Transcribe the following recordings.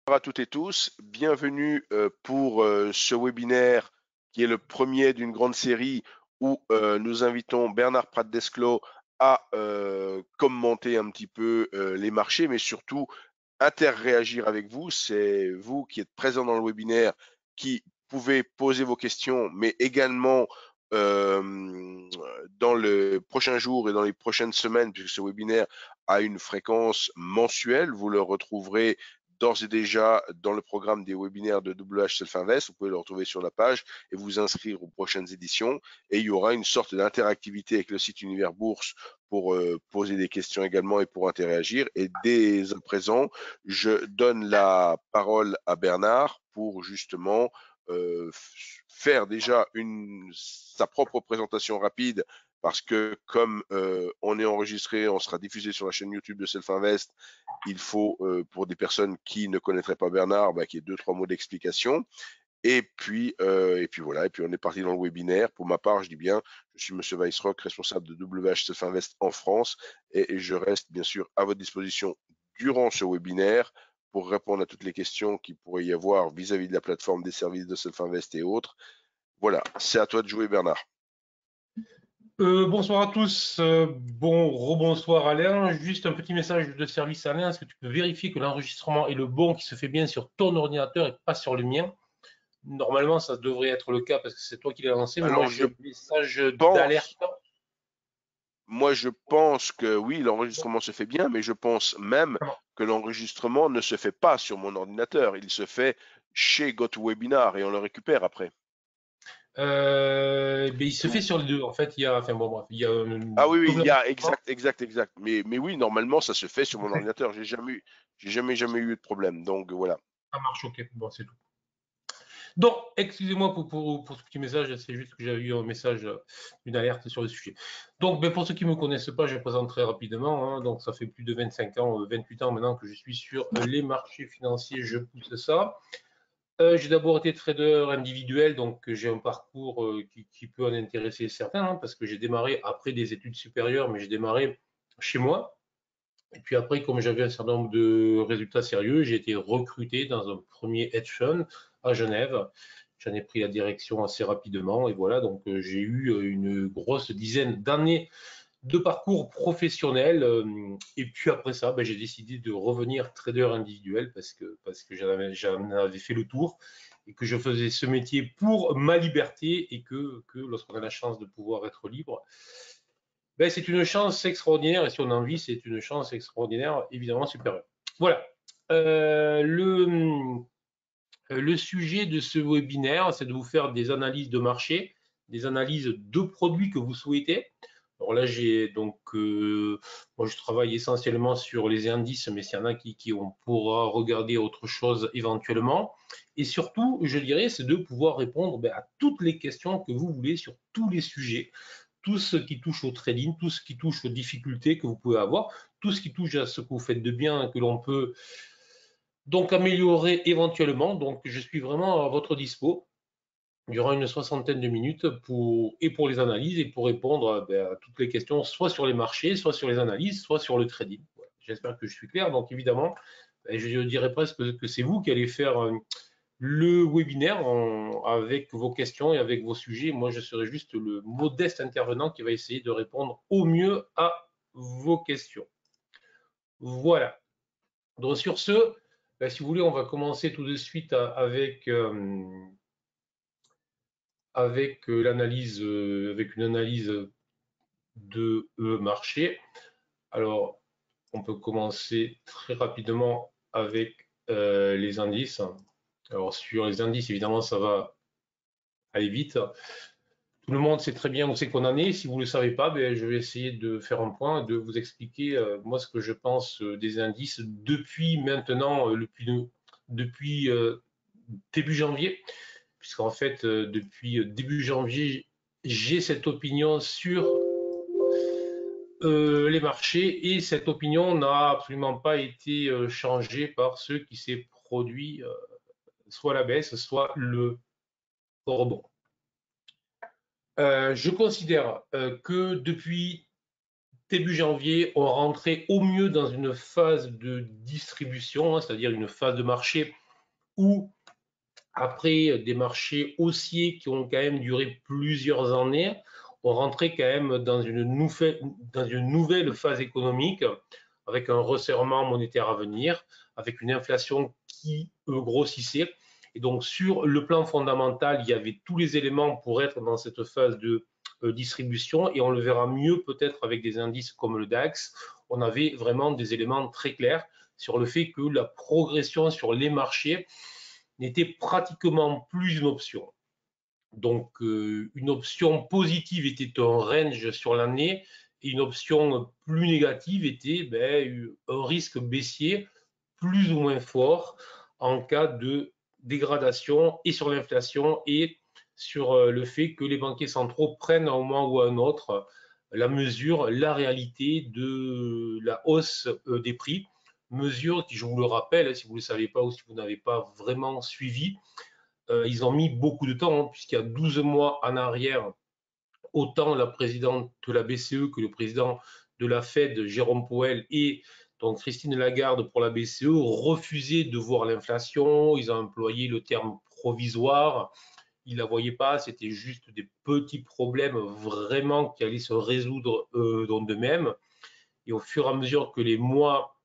Bonjour à toutes et tous, bienvenue pour ce webinaire qui est le premier d'une grande série où nous invitons Bernard Prat-Desclaux à commenter un petit peu les marchés, mais surtout interréagir avec vous. C'est vous qui êtes présents dans le webinaire qui pouvez poser vos questions, mais également dans le prochain jour et dans les prochaines semaines, puisque ce webinaire a une fréquence mensuelle, vous le retrouverez d'ores et déjà dans le programme des webinaires de WH Self Invest. Vous pouvez le retrouver sur la page et vous inscrire aux prochaines éditions. Et il y aura une sorte d'interactivité avec le site Univers Bourse pour poser des questions également et pour interagir. Et dès à présent, je donne la parole à Bernard pour justement faire déjà sa propre présentation rapide parce que comme on est enregistré, on sera diffusé sur la chaîne YouTube de Self Invest, il faut, pour des personnes qui ne connaîtraient pas Bernard, qu'il y ait 2-3 mots d'explication. Et puis voilà, et puis on est parti dans le webinaire. Pour ma part, je dis bien, je suis Monsieur Weissrock, responsable de WH Self Invest en France, et je reste bien sûr à votre disposition durant ce webinaire pour répondre à toutes les questions qu'il pourrait y avoir vis-à-vis de la plateforme des services de Self Invest et autres. Voilà, c'est à toi de jouer, Bernard. Bonsoir à tous, rebonsoir Alain. Juste un petit message de service Alain, est-ce que tu peux vérifier que l'enregistrement est le bon, qui se fait bien sur ton ordinateur et pas sur le mien? Normalement, ça devrait être le cas parce que c'est toi qui l'as lancé, mais moi Alors, j'ai je un message pense, d'alerte. moi, je pense que oui, l'enregistrement se fait bien, mais je pense même que l'enregistrement ne se fait pas sur mon ordinateur. Il se fait chez GoToWebinar et on le récupère après. Il se fait sur les deux. En fait, il y a, enfin bon, bref, il y a Ah oui, oui, double il y a enregistrement. exact. Mais oui, normalement, ça se fait sur mon ordinateur. J'ai jamais eu de problème. Donc voilà. Ça marche, ok. Bon, c'est tout. Donc, excusez-moi pour ce petit message, c'est juste que j'avais eu un message, une alerte sur le sujet. Donc, pour ceux qui ne me connaissent pas, je me présente très rapidement, hein. Donc, ça fait plus de 25 ans, 28 ans maintenant que je suis sur les marchés financiers, je pousse ça. J'ai d'abord été trader individuel, donc j'ai un parcours qui peut en intéresser certains, hein, parce que j'ai démarré après des études supérieures, mais j'ai démarré chez moi. Et puis après, comme j'avais un certain nombre de résultats sérieux, j'ai été recruté dans un premier hedge fund à Genève. J'en ai pris la direction assez rapidement et voilà, donc j'ai eu une grosse dizaine d'années de parcours professionnel. Et puis après ça, j'ai décidé de revenir trader individuel parce que j'en avais fait le tour et que je faisais ce métier pour ma liberté et que lorsqu'on a la chance de pouvoir être libre, c'est une chance extraordinaire, et si on a envie, c'est une chance extraordinaire, évidemment supérieure. Voilà. Le sujet de ce webinaire, c'est de vous faire des analyses de marché, des analyses de produits que vous souhaitez. Alors là, moi je travaille essentiellement sur les indices, mais s'il y en a on pourra regarder autre chose éventuellement. Et surtout, je dirais, c'est de pouvoir répondre à toutes les questions que vous voulez sur tous les sujets, tout ce qui touche au trading, tout ce qui touche aux difficultés que vous pouvez avoir, tout ce qui touche à ce que vous faites de bien, que l'on peut donc améliorer éventuellement. Donc je suis vraiment à votre dispo durant une soixantaine de minutes pour les analyses et pour répondre à toutes les questions, soit sur les marchés, soit sur les analyses, soit sur le trading. Voilà. J'espère que je suis clair. Donc évidemment, je dirais presque que c'est vous qui allez faire le webinaire avec vos questions et avec vos sujets. Moi, je serai juste le modeste intervenant qui va essayer de répondre au mieux à vos questions. Voilà. Donc sur ce, si vous voulez, on va commencer tout de suite avec l'analyse, avec une analyse de marché. Alors, on peut commencer très rapidement avec les indices. Alors sur les indices, évidemment, ça va aller vite. Tout le monde sait très bien où c'est qu'on en est. Si vous ne le savez pas, je vais essayer de faire un point, de vous expliquer moi ce que je pense des indices depuis maintenant, depuis début janvier, puisqu'en fait, depuis début janvier, j'ai cette opinion sur les marchés et cette opinion n'a absolument pas été changée par ce qui s'est produit, soit la baisse, soit le rebond. Je considère que depuis début janvier, on rentrait au mieux dans une phase de distribution, hein, c'est-à-dire une phase de marché où, après des marchés haussiers qui ont quand même duré plusieurs années, on rentrait quand même dans une nouvelle phase économique avec un resserrement monétaire à venir, avec une inflation qui grossissait. Et donc, sur le plan fondamental, il y avait tous les éléments pour être dans cette phase de distribution, et on le verra mieux peut-être avec des indices comme le DAX. On avait vraiment des éléments très clairs sur le fait que la progression sur les marchés n'était pratiquement plus une option. Donc, une option positive était un range sur l'année, et une option plus négative était un risque baissier plus ou moins fort en cas de dégradation, et sur l'inflation et sur le fait que les banquiers centraux prennent à un moment ou à un autre la mesure, la réalité de la hausse des prix. Mesure qui, je vous le rappelle, si vous ne le savez pas ou si vous n'avez pas vraiment suivi, ils ont mis beaucoup de temps, hein, puisqu'il y a 12 mois en arrière, autant la présidente de la BCE que le président de la Fed, Jérôme Powell, et donc Christine Lagarde pour la BCE refusaient de voir l'inflation. Ils ont employé le terme provisoire. Ils ne la voyaient pas, c'était juste des petits problèmes vraiment qui allaient se résoudre d'eux-mêmes. Et au fur et à mesure que les mois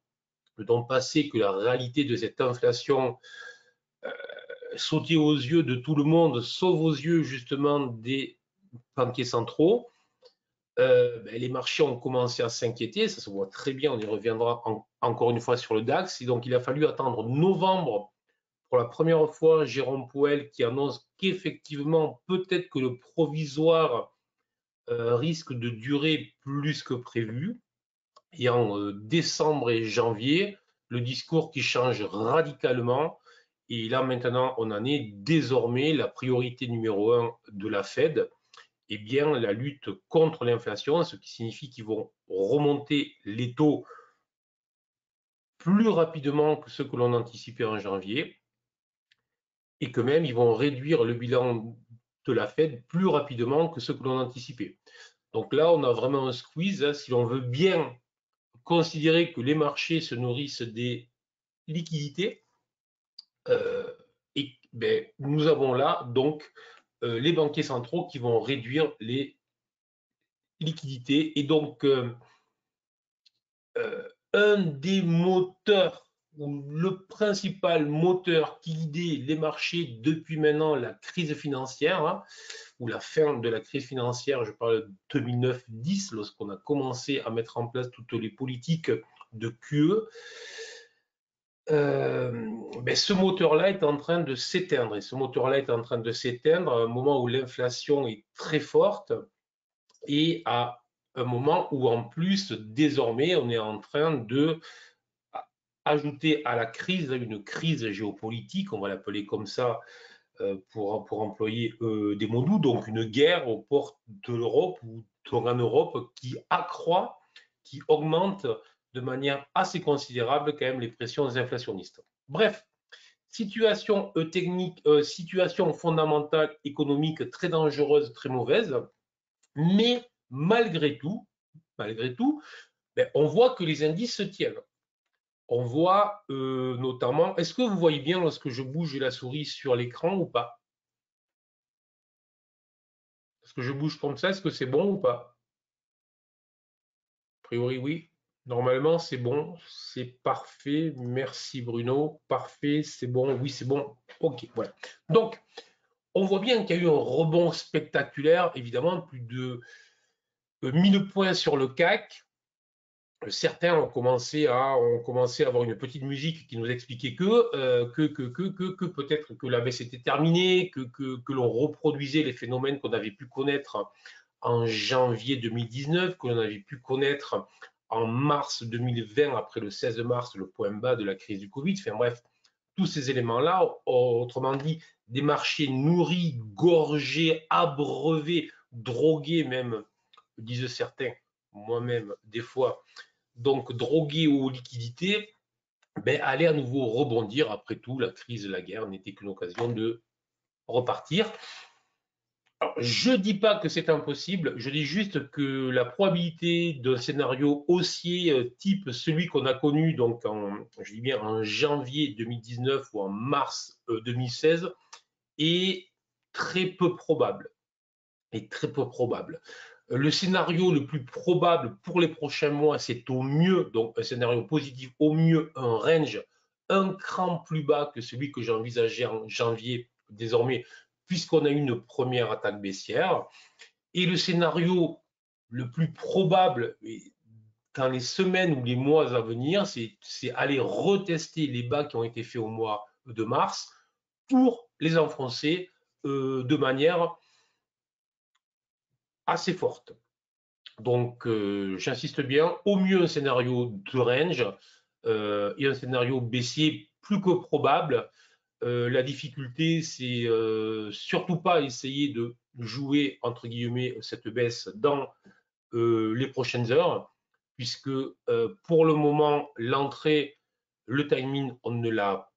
ont passé, que la réalité de cette inflation sautait aux yeux de tout le monde, sauf aux yeux justement des banquiers centraux, les marchés ont commencé à s'inquiéter. Ça se voit très bien, on y reviendra encore une fois sur le DAX. Et donc, il a fallu attendre novembre pour la première fois Jérôme Powell qui annonce qu'effectivement, peut-être que le provisoire risque de durer plus que prévu. Et en décembre et janvier, le discours qui change radicalement. Et là, maintenant, on en est désormais la priorité numéro 1 de la Fed, et bien la lutte contre l'inflation, ce qui signifie qu'ils vont remonter les taux plus rapidement que ce que l'on anticipait en janvier, et que même ils vont réduire le bilan de la Fed plus rapidement que ce que l'on anticipait. Donc là, on a vraiment un squeeze, hein, si l'on veut bien considérer que les marchés se nourrissent des liquidités. Et nous avons là donc les banquiers centraux qui vont réduire les liquidités. Et donc, un des moteurs, ou le principal moteur qui guidait les marchés depuis maintenant la crise financière, hein, ou la fin de la crise financière, je parle de 2009-10, lorsqu'on a commencé à mettre en place toutes les politiques de QE, ce moteur-là est en train de s'éteindre. Et ce moteur-là est en train de s'éteindre à un moment où l'inflation est très forte, et à un moment où, en plus, désormais, on est en train de ajouter à la crise une crise géopolitique, on va l'appeler comme ça, pour employer des mots doux, donc une guerre aux portes de l'Europe, ou en Europe, qui accroît, qui augmente de manière assez considérable quand même les pressions inflationnistes. Bref, situation technique, situation fondamentale économique très dangereuse, très mauvaise, mais malgré tout, on voit que les indices se tiennent. On voit notamment, est-ce que vous voyez bien lorsque je bouge la souris sur l'écran ou pas? Est-ce que je bouge comme ça, est-ce que c'est bon ou pas? A priori, oui. Normalement, c'est bon, c'est parfait. Merci Bruno. Parfait, c'est bon. Oui, c'est bon. Ok, voilà. Donc, on voit bien qu'il y a eu un rebond spectaculaire, évidemment, plus de 1000 points sur le CAC. Certains ont commencé à avoir une petite musique qui nous expliquait que peut-être que la baisse était terminée, que l'on reproduisait les phénomènes qu'on avait pu connaître en janvier 2019, que l'on avait pu connaître en mars 2020, après le 16 mars, le point bas de la crise du Covid. Enfin bref, tous ces éléments-là, autrement dit, des marchés nourris, gorgés, abreuvés, drogués même, disent certains, moi-même des fois, donc drogués aux liquidités, allait à nouveau rebondir. Après tout, la crise de la guerre n'était qu'une occasion de repartir. Alors, je ne dis pas que c'est impossible, je dis juste que la probabilité d'un scénario haussier type celui qu'on a connu donc je dis bien en janvier 2019 ou en mars 2016 est très peu probable. Est très peu probable. Le scénario le plus probable pour les prochains mois, c'est au mieux, donc un scénario positif, au mieux un range un cran plus bas que celui que j'ai envisagé en janvier désormais, puisqu'on a eu une première attaque baissière. Et le scénario le plus probable dans les semaines ou les mois à venir, c'est aller retester les bas qui ont été faits au mois de mars pour les enfoncer de manière assez forte. Donc, j'insiste bien, au mieux un scénario de range et un scénario baissier plus que probable. La difficulté, c'est surtout pas essayer de jouer, entre guillemets, cette baisse dans les prochaines heures, puisque pour le moment, l'entrée, le timing, on ne l'a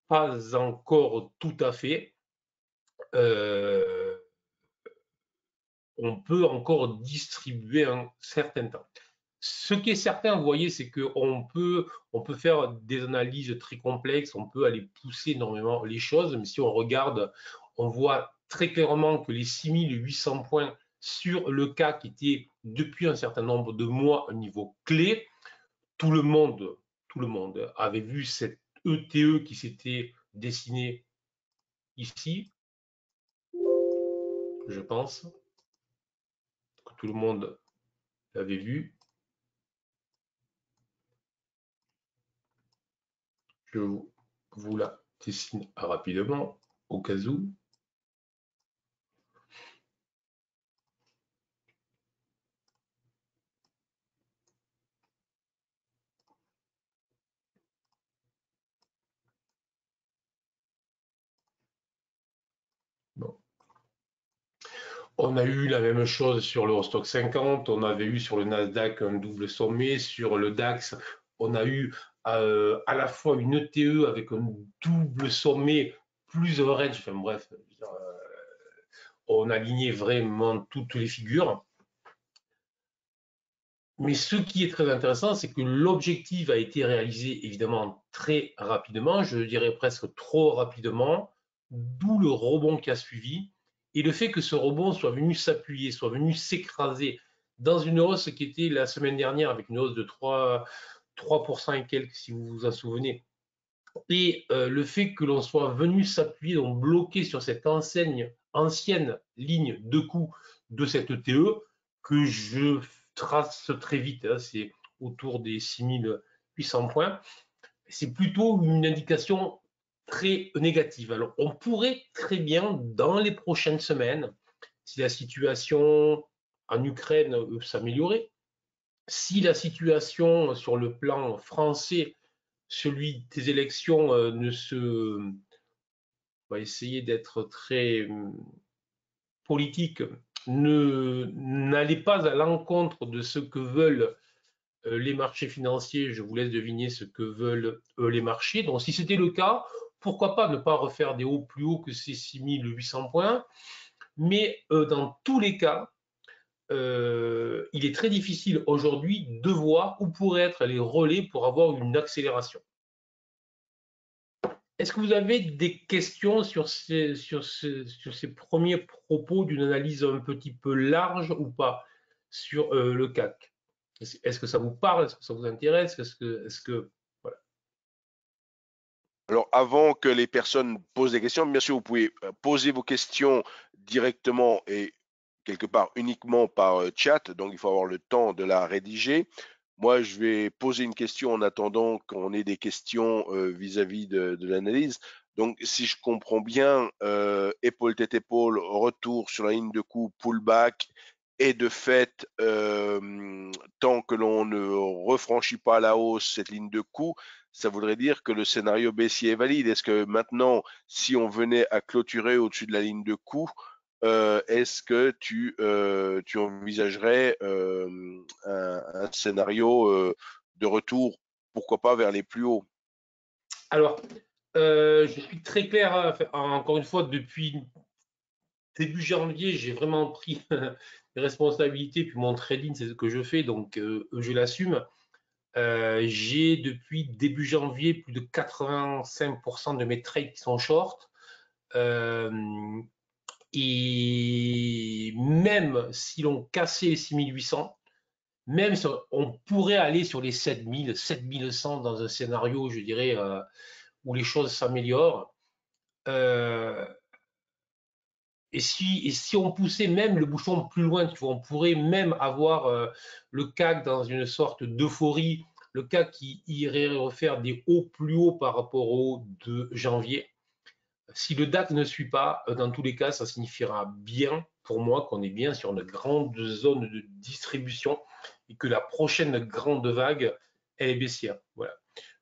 pas encore tout à fait. On peut encore distribuer un certain temps. Ce qui est certain, vous voyez, c'est qu'on peut faire des analyses très complexes, on peut aller pousser énormément les choses, mais si on regarde, on voit très clairement que les 6800 points sur le CAC qui était depuis un certain nombre de mois un niveau clé, tout le monde avait vu cette ETE qui s'était dessinée ici, je pense que tout le monde l'avait vu. Je vous la dessine rapidement au cas où. Bon. On a eu la même chose sur l'Eurostoxx 50, on avait eu sur le Nasdaq un double sommet, sur le DAX, on a eu à la fois une ETE avec un double sommet, plus un range, enfin bref, on alignait vraiment toutes les figures. Mais ce qui est très intéressant, c'est que l'objectif a été réalisé évidemment très rapidement, je dirais presque trop rapidement, d'où le rebond qui a suivi. Et le fait que ce rebond soit venu s'appuyer, soit venu s'écraser dans une hausse qui était la semaine dernière avec une hausse de 3% et quelques, si vous vous en souvenez. Et le fait que l'on soit venu s'appuyer, donc bloquer sur cette ancienne ligne de coup de cette TE, que je trace très vite, hein, c'est autour des 6800 points, c'est plutôt une indication très négative. Alors, on pourrait très bien, dans les prochaines semaines, si la situation en Ukraine s'améliorer, si la situation sur le plan français, celui des élections, on va essayer d'être très politique, n'allait pas à l'encontre de ce que veulent les marchés financiers, je vous laisse deviner ce que veulent les marchés. Donc, si c'était le cas, pourquoi pas ne pas refaire des hauts plus hauts que ces 6800 points. Mais dans tous les cas, il est très difficile aujourd'hui de voir où pourraient être les relais pour avoir une accélération. Est-ce que vous avez des questions sur ces premiers propos d'une analyse un petit peu large ou pas sur le CAC? Est-ce que ça vous parle? Est-ce que ça vous intéresse? Voilà. Alors, avant que les personnes posent des questions, bien sûr, vous pouvez poser vos questions directement et quelque part uniquement par chat, donc il faut avoir le temps de la rédiger. Moi, je vais poser une question en attendant qu'on ait des questions vis-à-vis de l'analyse. Donc, si je comprends bien, épaule tête épaule, retour sur la ligne de coup, pullback, et de fait, tant que l'on ne refranchit pas à la hausse cette ligne de coup, ça voudrait dire que le scénario baissier est valide. Est-ce que maintenant, si on venait à clôturer au-dessus de la ligne de coup, est-ce que tu envisagerais un scénario de retour, pourquoi pas vers les plus hauts? Alors, je suis très clair, hein, encore une fois, depuis début janvier, j'ai vraiment pris les responsabilités, puis mon trading, c'est ce que je fais, donc je l'assume. J'ai depuis début janvier plus de 85% de mes trades qui sont short. Euh, et même si l'on cassait les 6800, même si on pourrait aller sur les 7000, 7100 dans un scénario, je dirais, où les choses s'améliorent. Euh, et si on poussait même le bouchon plus loin, on pourrait même avoir le CAC dans une sorte d'euphorie, le CAC qui irait refaire des hauts plus hauts par rapport au de janvier. Si le DAX ne suit pas, dans tous les cas, ça signifiera bien pour moi qu'on est bien sur une grande zone de distribution et que la prochaine grande vague, elle est baissière. Voilà.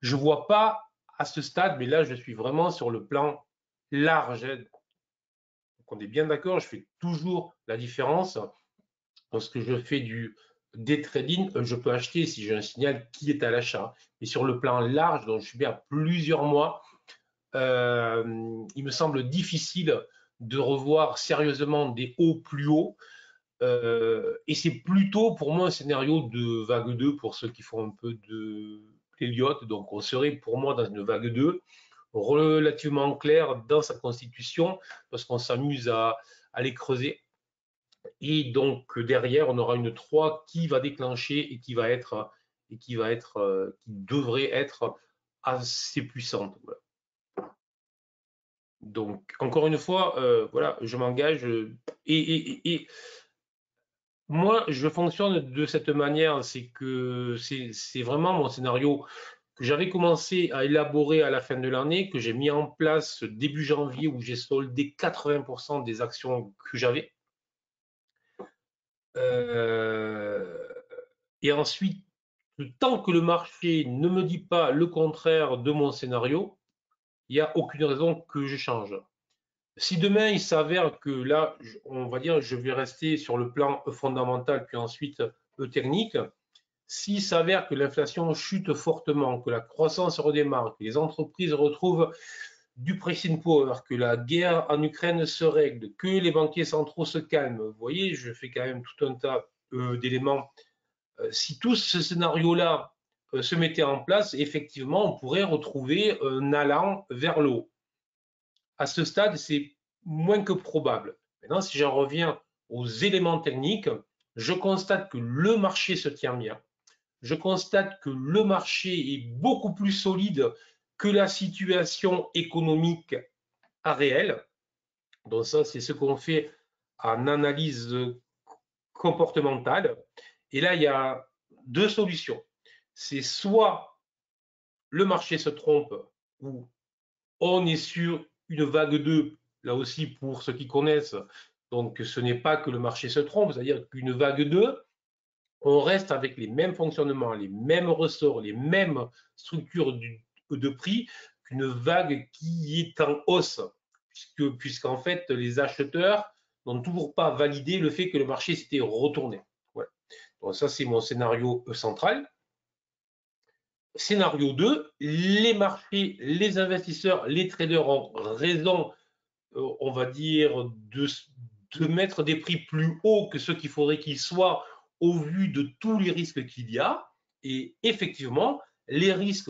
Je ne vois pas à ce stade, mais là, je suis vraiment sur le plan large. Donc, on est bien d'accord, je fais toujours la différence. Lorsque je fais du day trading, je peux acheter si j'ai un signal qui est à l'achat. Mais sur le plan large, donc je suis bien à plusieurs mois, il me semble difficile de revoir sérieusement des hauts plus hauts. Et c'est plutôt pour moi un scénario de vague 2 pour ceux qui font un peu de Elliott. Donc on serait pour moi dans une vague 2 relativement claire dans sa constitution parce qu'on s'amuse à les creuser. Et donc derrière, on aura une 3 qui va déclencher et qui devrait être assez puissante. Voilà. Donc, encore une fois, voilà, je m'engage. Et moi, je fonctionne de cette manière, c'est que c'est vraiment mon scénario que j'avais commencé à élaborer à la fin de l'année, que j'ai mis en place début janvier, où j'ai soldé 80% des actions que j'avais. Et ensuite, tant que le marché ne me dit pas le contraire de mon scénario, il n'y a aucune raison que je change. Si demain il s'avère que là, on va dire, je vais rester sur le plan fondamental, puis ensuite technique, s'il s'avère que l'inflation chute fortement, que la croissance redémarre, que les entreprises retrouvent du pricing power, que la guerre en Ukraine se règle, que les banquiers centraux se calment, vous voyez, je fais quand même tout un tas d'éléments. Si tout ce scénario-là se mettait en place, effectivement, on pourrait retrouver un allant vers le haut. À ce stade, c'est moins que probable. Maintenant, si j'en reviens aux éléments techniques, je constate que le marché se tient bien. Je constate que le marché est beaucoup plus solide que la situation économique à réel. Donc ça, c'est ce qu'on fait en analyse comportementale. Et là, il y a deux solutions. C'est soit le marché se trompe ou on est sur une vague 2, là aussi pour ceux qui connaissent. Donc ce n'est pas que le marché se trompe, c'est-à-dire qu'une vague 2, on reste avec les mêmes fonctionnements, les mêmes ressorts, les mêmes structures de prix qu'une vague qui est en hausse, puisqu'en fait les acheteurs n'ont toujours pas validé le fait que le marché s'était retourné. Voilà. Donc ça c'est mon scénario central. Scénario 2, les marchés, les investisseurs, les traders ont raison, on va dire, de mettre des prix plus hauts que ce qu'il faudrait qu'ils soient au vu de tous les risques qu'il y a. Et effectivement, les risques,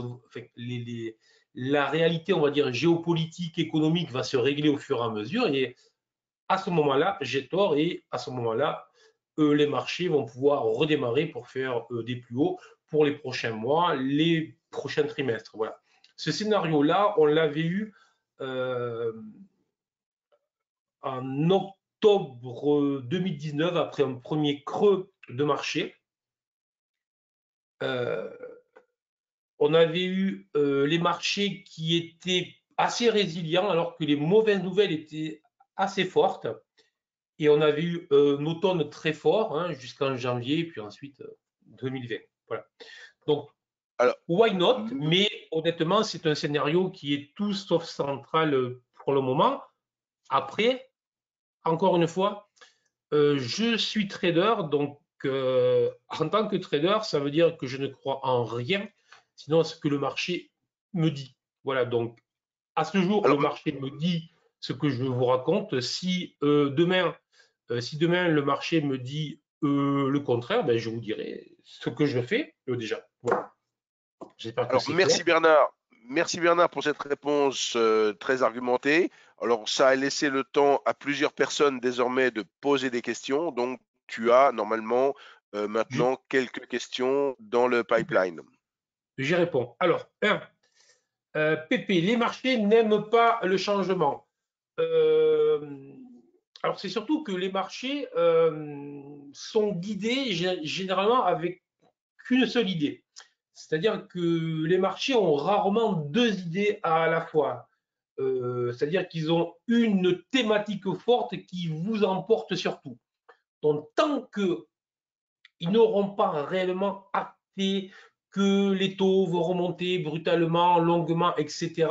la réalité, on va dire, géopolitique, économique va se régler au fur et à mesure. Et à ce moment-là, j'ai tort et à ce moment-là, les marchés vont pouvoir redémarrer pour faire des plus hauts pour les prochains mois, les prochains trimestres. Voilà. Ce scénario-là, on l'avait eu en octobre 2019, après un premier creux de marché. On avait eu les marchés qui étaient assez résilients alors que les mauvaises nouvelles étaient assez fortes. Et on avait eu un automne très fort hein, jusqu'en janvier, puis ensuite 2020. Voilà. Donc, Alors, why not? Mais honnêtement, c'est un scénario qui est tout sauf central pour le moment. Après, encore une fois, je suis trader, donc en tant que trader, ça veut dire que je ne crois en rien, sinon ce que le marché me dit. Voilà, donc à ce jour, le alors, marché me dit ce que je vous raconte. Si demain le marché me dit le contraire, ben, je vous dirai ce que je fais déjà. Voilà. J'espère que Alors, c'est clair. merci Bernard. Merci Bernard pour cette réponse très argumentée. Alors, ça a laissé le temps à plusieurs personnes désormais de poser des questions. Donc, tu as normalement maintenant quelques questions dans le pipeline. J'y réponds. Alors, 1. Pépé, les marchés n'aiment pas le changement. Euh, alors, c'est surtout que les marchés sont guidés généralement avec qu'une seule idée. C'est-à-dire que les marchés ont rarement deux idées à la fois. C'est-à-dire qu'ils ont une thématique forte qui vous emporte sur tout. Donc, tant qu'ils n'auront pas réellement acté que les taux vont remonter brutalement, longuement, etc.,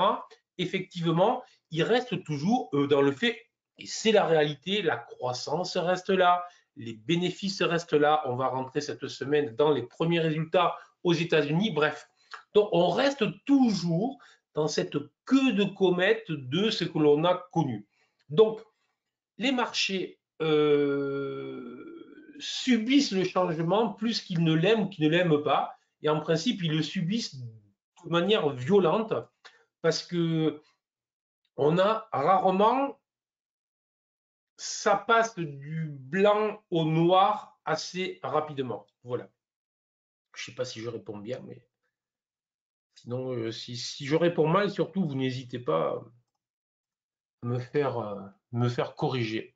effectivement, ils restent toujours dans le fait, et c'est la réalité, la croissance reste là, les bénéfices restent là. On va rentrer cette semaine dans les premiers résultats aux États-Unis. Bref, donc on reste toujours dans cette queue de comète de ce que l'on a connu. Donc, les marchés subissent le changement plus qu'ils ne l'aiment ou qu'ils ne l'aiment pas. Et en principe, ils le subissent de manière violente parce que on a rarement, ça passe du blanc au noir assez rapidement. Voilà. Je ne sais pas si je réponds bien, mais sinon, si je réponds mal, surtout, vous n'hésitez pas à me faire corriger.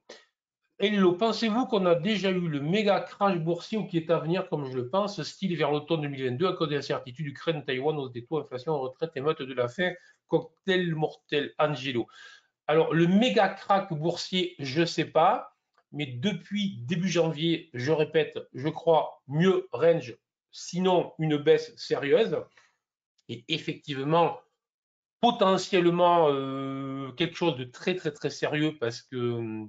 Hello, pensez-vous qu'on a déjà eu le méga crash boursier ou qui est à venir, comme je le pense, style vers l'automne 2022, à cause d'incertitudes, Ukraine, Taïwan, hausse des taux, inflation, retraite, émeute de la faim, cocktail mortel, Angelo. Alors, le méga crack boursier, je ne sais pas, mais depuis début janvier, je répète, je crois mieux range, sinon une baisse sérieuse. Et effectivement, potentiellement quelque chose de très, très, très sérieux parce que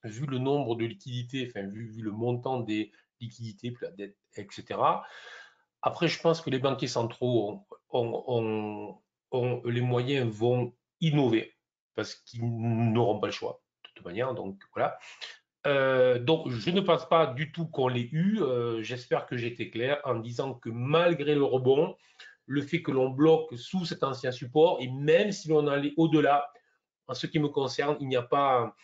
vu le nombre de liquidités, enfin, vu le montant des liquidités, la dette, etc. Après, je pense que les banquiers centraux les moyens vont innover parce qu'ils n'auront pas le choix de toute manière. Donc voilà. Donc je ne pense pas du tout qu'on l'ait eu. J'espère que j'ai été clair en disant que malgré le rebond, le fait que l'on bloque sous cet ancien support et même si l'on allait au-delà, en ce qui me concerne, il n'y a pas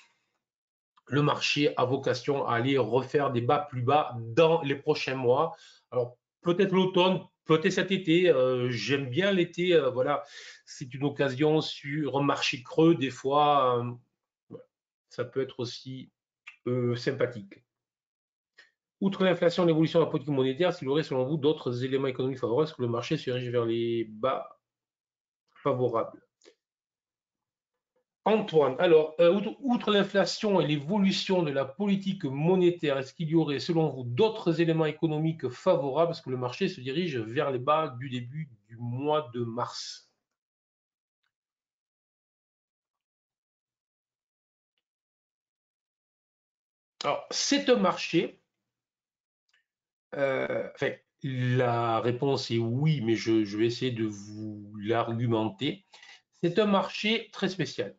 le marché a vocation à aller refaire des bas plus bas dans les prochains mois. Alors peut-être l'automne, peut-être cet été. J'aime bien l'été. Voilà, c'est une occasion sur un marché creux. Des fois, ça peut être aussi sympathique. Outre l'inflation et l'évolution de la politique monétaire, s'il y aurait selon vous d'autres éléments économiques favorables, est-ce que le marché se dirige vers les bas favorables? Antoine, alors, outre l'inflation et l'évolution de la politique monétaire, est-ce qu'il y aurait, selon vous, d'autres éléments économiques favorables parce que le marché se dirige vers les bas du début du mois de mars? Alors, c'est un marché, enfin, la réponse est oui, mais je vais essayer de vous l'argumenter. C'est un marché très spécial.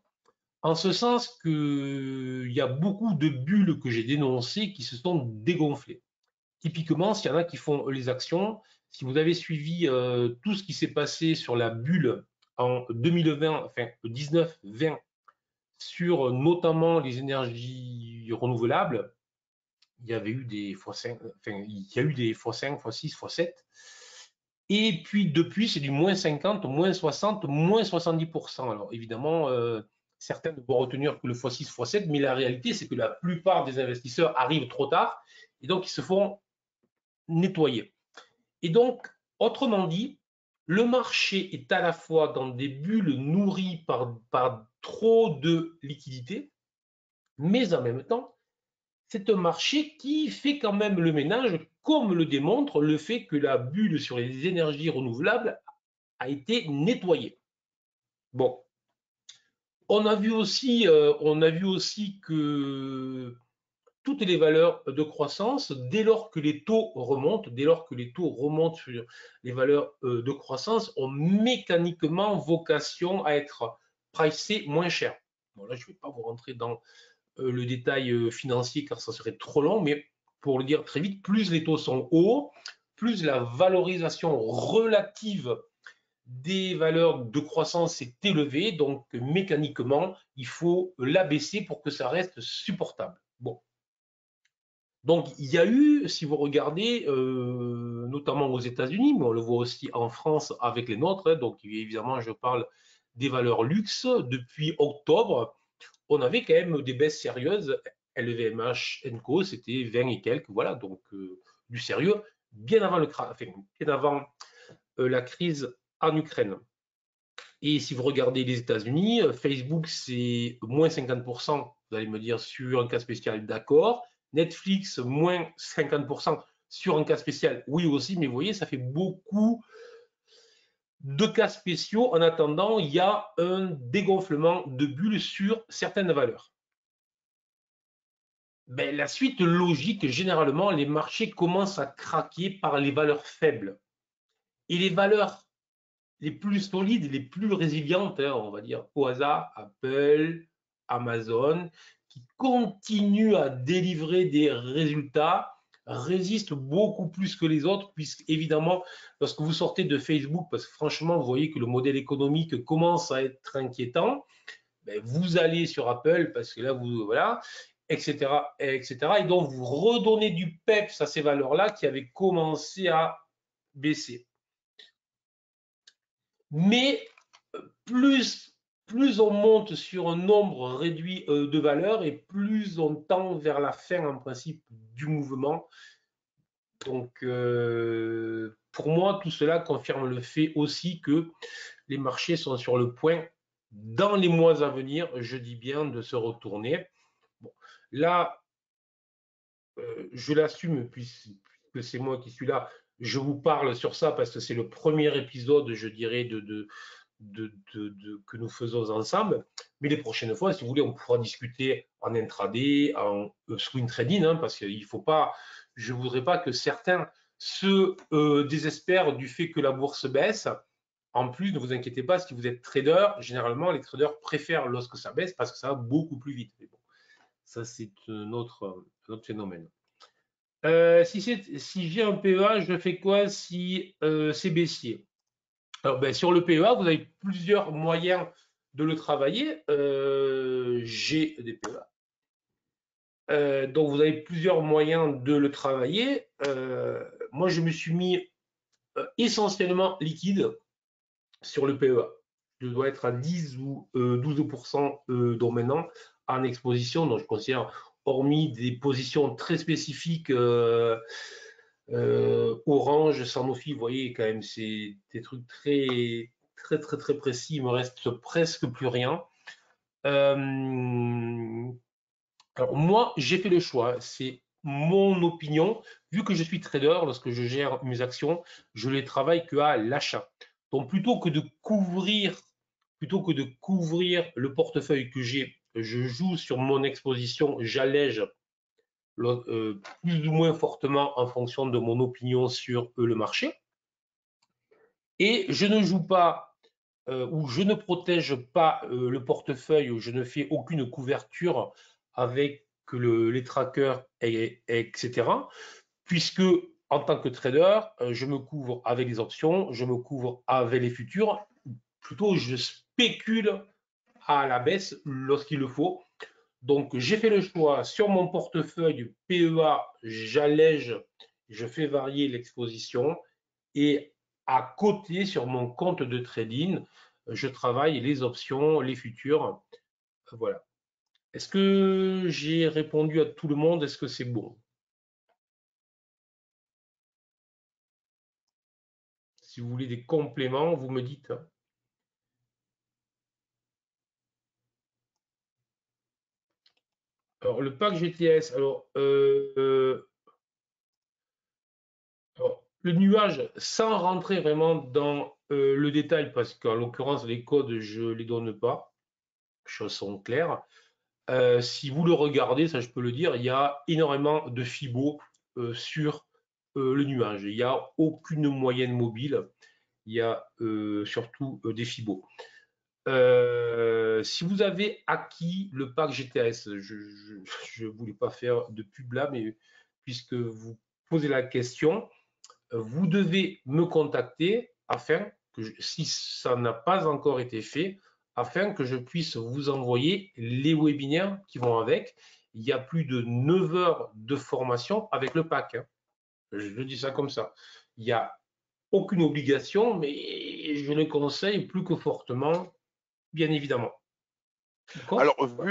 En ce sens qu'il y a beaucoup de bulles que j'ai dénoncées qui se sont dégonflées. Typiquement, s'il y en a qui font les actions, si vous avez suivi tout ce qui s'est passé sur la bulle en 2020, enfin 19-20, sur notamment les énergies renouvelables, il y avait eu des x5, enfin, il y a eu des x5, x6, x7. Et puis depuis, c'est du moins 50, moins 60, moins 70%. Alors évidemment, certains ne vont retenir que le x6, x7, mais la réalité, c'est que la plupart des investisseurs arrivent trop tard et donc ils se font nettoyer. Et donc, autrement dit, le marché est à la fois dans des bulles nourries par trop de liquidités, mais en même temps, c'est un marché qui fait quand même le ménage, comme le démontre le fait que la bulle sur les énergies renouvelables a été nettoyée. Bon, on a vu aussi que toutes les valeurs de croissance, dès lors que les taux remontent, sur les valeurs de croissance, ont mécaniquement vocation à être pricées moins cher. Bon, là, je ne vais pas vous rentrer dans le détail financier car ça serait trop long, mais pour le dire très vite, plus les taux sont hauts, plus la valorisation relative des valeurs de croissance est élevée, donc mécaniquement, il faut l'abaisser pour que ça reste supportable. Bon. Donc, il y a eu, si vous regardez, notamment aux États-Unis, mais on le voit aussi en France avec les nôtres, hein, donc évidemment, je parle des valeurs luxe, depuis octobre, on avait quand même des baisses sérieuses. LVMH Co, c'était 20 et quelques, voilà, donc du sérieux, bien avant, bien avant la crise en Ukraine. Et si vous regardez les États-Unis, Facebook, c'est moins 50%, vous allez me dire, sur un cas spécial, d'accord. Netflix, moins 50% sur un cas spécial, oui aussi, mais vous voyez, ça fait beaucoup de cas spéciaux. En attendant, il y a un dégonflement de bulles sur certaines valeurs. Ben, la suite logique, généralement, les marchés commencent à craquer par les valeurs faibles. Et les valeurs les plus solides, les plus résilientes, hein, on va dire au hasard, Apple, Amazon, qui continuent à délivrer des résultats, résistent beaucoup plus que les autres, puisque évidemment, lorsque vous sortez de Facebook, parce que franchement, vous voyez que le modèle économique commence à être inquiétant, ben, vous allez sur Apple, parce que là, vous, voilà, etc., etc., et donc vous redonnez du peps à ces valeurs-là qui avaient commencé à baisser. Mais plus, plus on monte sur un nombre réduit de valeurs et plus on tend vers la fin en principe du mouvement. Donc pour moi, tout cela confirme le fait aussi que les marchés sont sur le point, dans les mois à venir, je dis bien, de se retourner. Bon, là, je l'assume puisque c'est moi qui suis là. Je vous parle sur ça parce que c'est le premier épisode, je dirais, que nous faisons ensemble. Mais les prochaines fois, si vous voulez, on pourra discuter en intraday, en swing trading, hein, parce qu'il faut pas, je ne voudrais pas que certains se désespèrent du fait que la bourse baisse. En plus, ne vous inquiétez pas, si vous êtes trader, généralement, les traders préfèrent lorsque ça baisse parce que ça va beaucoup plus vite. Mais bon, ça, c'est un autre phénomène. Si j'ai un PEA, je fais quoi si c'est baissier? Alors, ben, sur le PEA, vous avez plusieurs moyens de le travailler. J'ai des PEA. Donc, vous avez plusieurs moyens de le travailler. Moi, je me suis mis essentiellement liquide sur le PEA. Je dois être à 10 ou 12% donc maintenant en exposition. Donc, je considère, hormis des positions très spécifiques, Orange, Sanofi, vous voyez, quand même, c'est des trucs très, très, très, très précis. Il me reste presque plus rien. Alors, moi, j'ai fait le choix. C'est mon opinion. Vu que je suis trader, lorsque je gère mes actions, je les travaille qu'à l'achat. Donc, plutôt que de couvrir le portefeuille que j'ai, je joue sur mon exposition, j'allège plus ou moins fortement en fonction de mon opinion sur le marché. Et je ne joue pas ou je ne protège pas le portefeuille, ou je ne fais aucune couverture avec les trackers, etc. Puisque en tant que trader, je me couvre avec les options, je me couvre avec les futurs. Plutôt, je spécule à la baisse lorsqu'il le faut. Donc, j'ai fait le choix sur mon portefeuille PEA, j'allège, je fais varier l'exposition et à côté, sur mon compte de trading, je travaille les options, les futurs. Voilà. Est-ce que j'ai répondu à tout le monde? Est-ce que c'est bon? Si vous voulez des compléments, vous me dites. Alors, le pack GTS, alors, le nuage, sans rentrer vraiment dans le détail, parce qu'en l'occurrence, les codes, je ne les donne pas, choses sont claires. Si vous le regardez, ça je peux le dire, il y a énormément de FIBO sur le nuage. Il n'y a aucune moyenne mobile, il y a surtout des FIBO. Si vous avez acquis le pack GTS, je ne voulais pas faire de pub là, mais puisque vous posez la question, vous devez me contacter afin que, si ça n'a pas encore été fait, afin que je puisse vous envoyer les webinaires qui vont avec. Il y a plus de 9 heures de formation avec le pack, hein. Je dis ça comme ça. Il n'y a aucune obligation, mais je le conseille plus que fortement, bien évidemment. Alors, D'accord?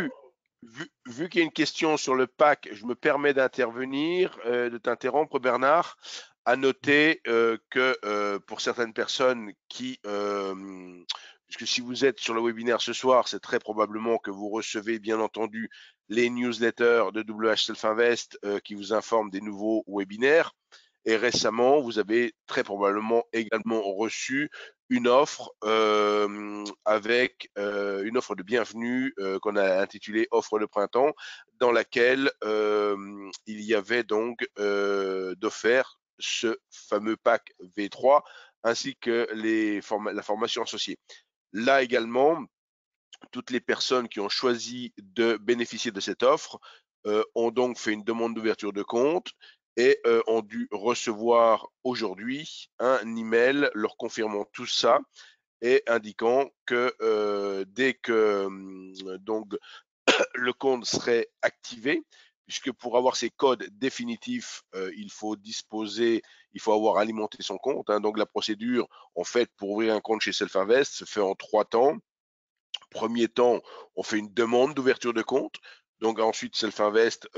vu qu'il y a une question sur le pack, je me permets d'intervenir, de t'interrompre, Bernard, à noter que pour certaines personnes puisque si vous êtes sur le webinaire ce soir, c'est très probablement que vous recevez bien entendu les newsletters de WH Self Invest qui vous informent des nouveaux webinaires. Et récemment, vous avez très probablement également reçu une offre avec une offre de bienvenue qu'on a intitulée offre de printemps, dans laquelle il y avait donc d'offert ce fameux pack V3 ainsi que la formation associée. Là également, toutes les personnes qui ont choisi de bénéficier de cette offre ont donc fait une demande d'ouverture de compte et ont dû recevoir aujourd'hui un email leur confirmant tout ça et indiquant que dès que donc le compte serait activé, puisque pour avoir ces codes définitifs, il faut avoir alimenté son compte, hein. Donc la procédure, en fait, pour ouvrir un compte chez Self-Invest se fait en 3 temps. Premier temps, on fait une demande d'ouverture de compte. Donc ensuite, Self-Invest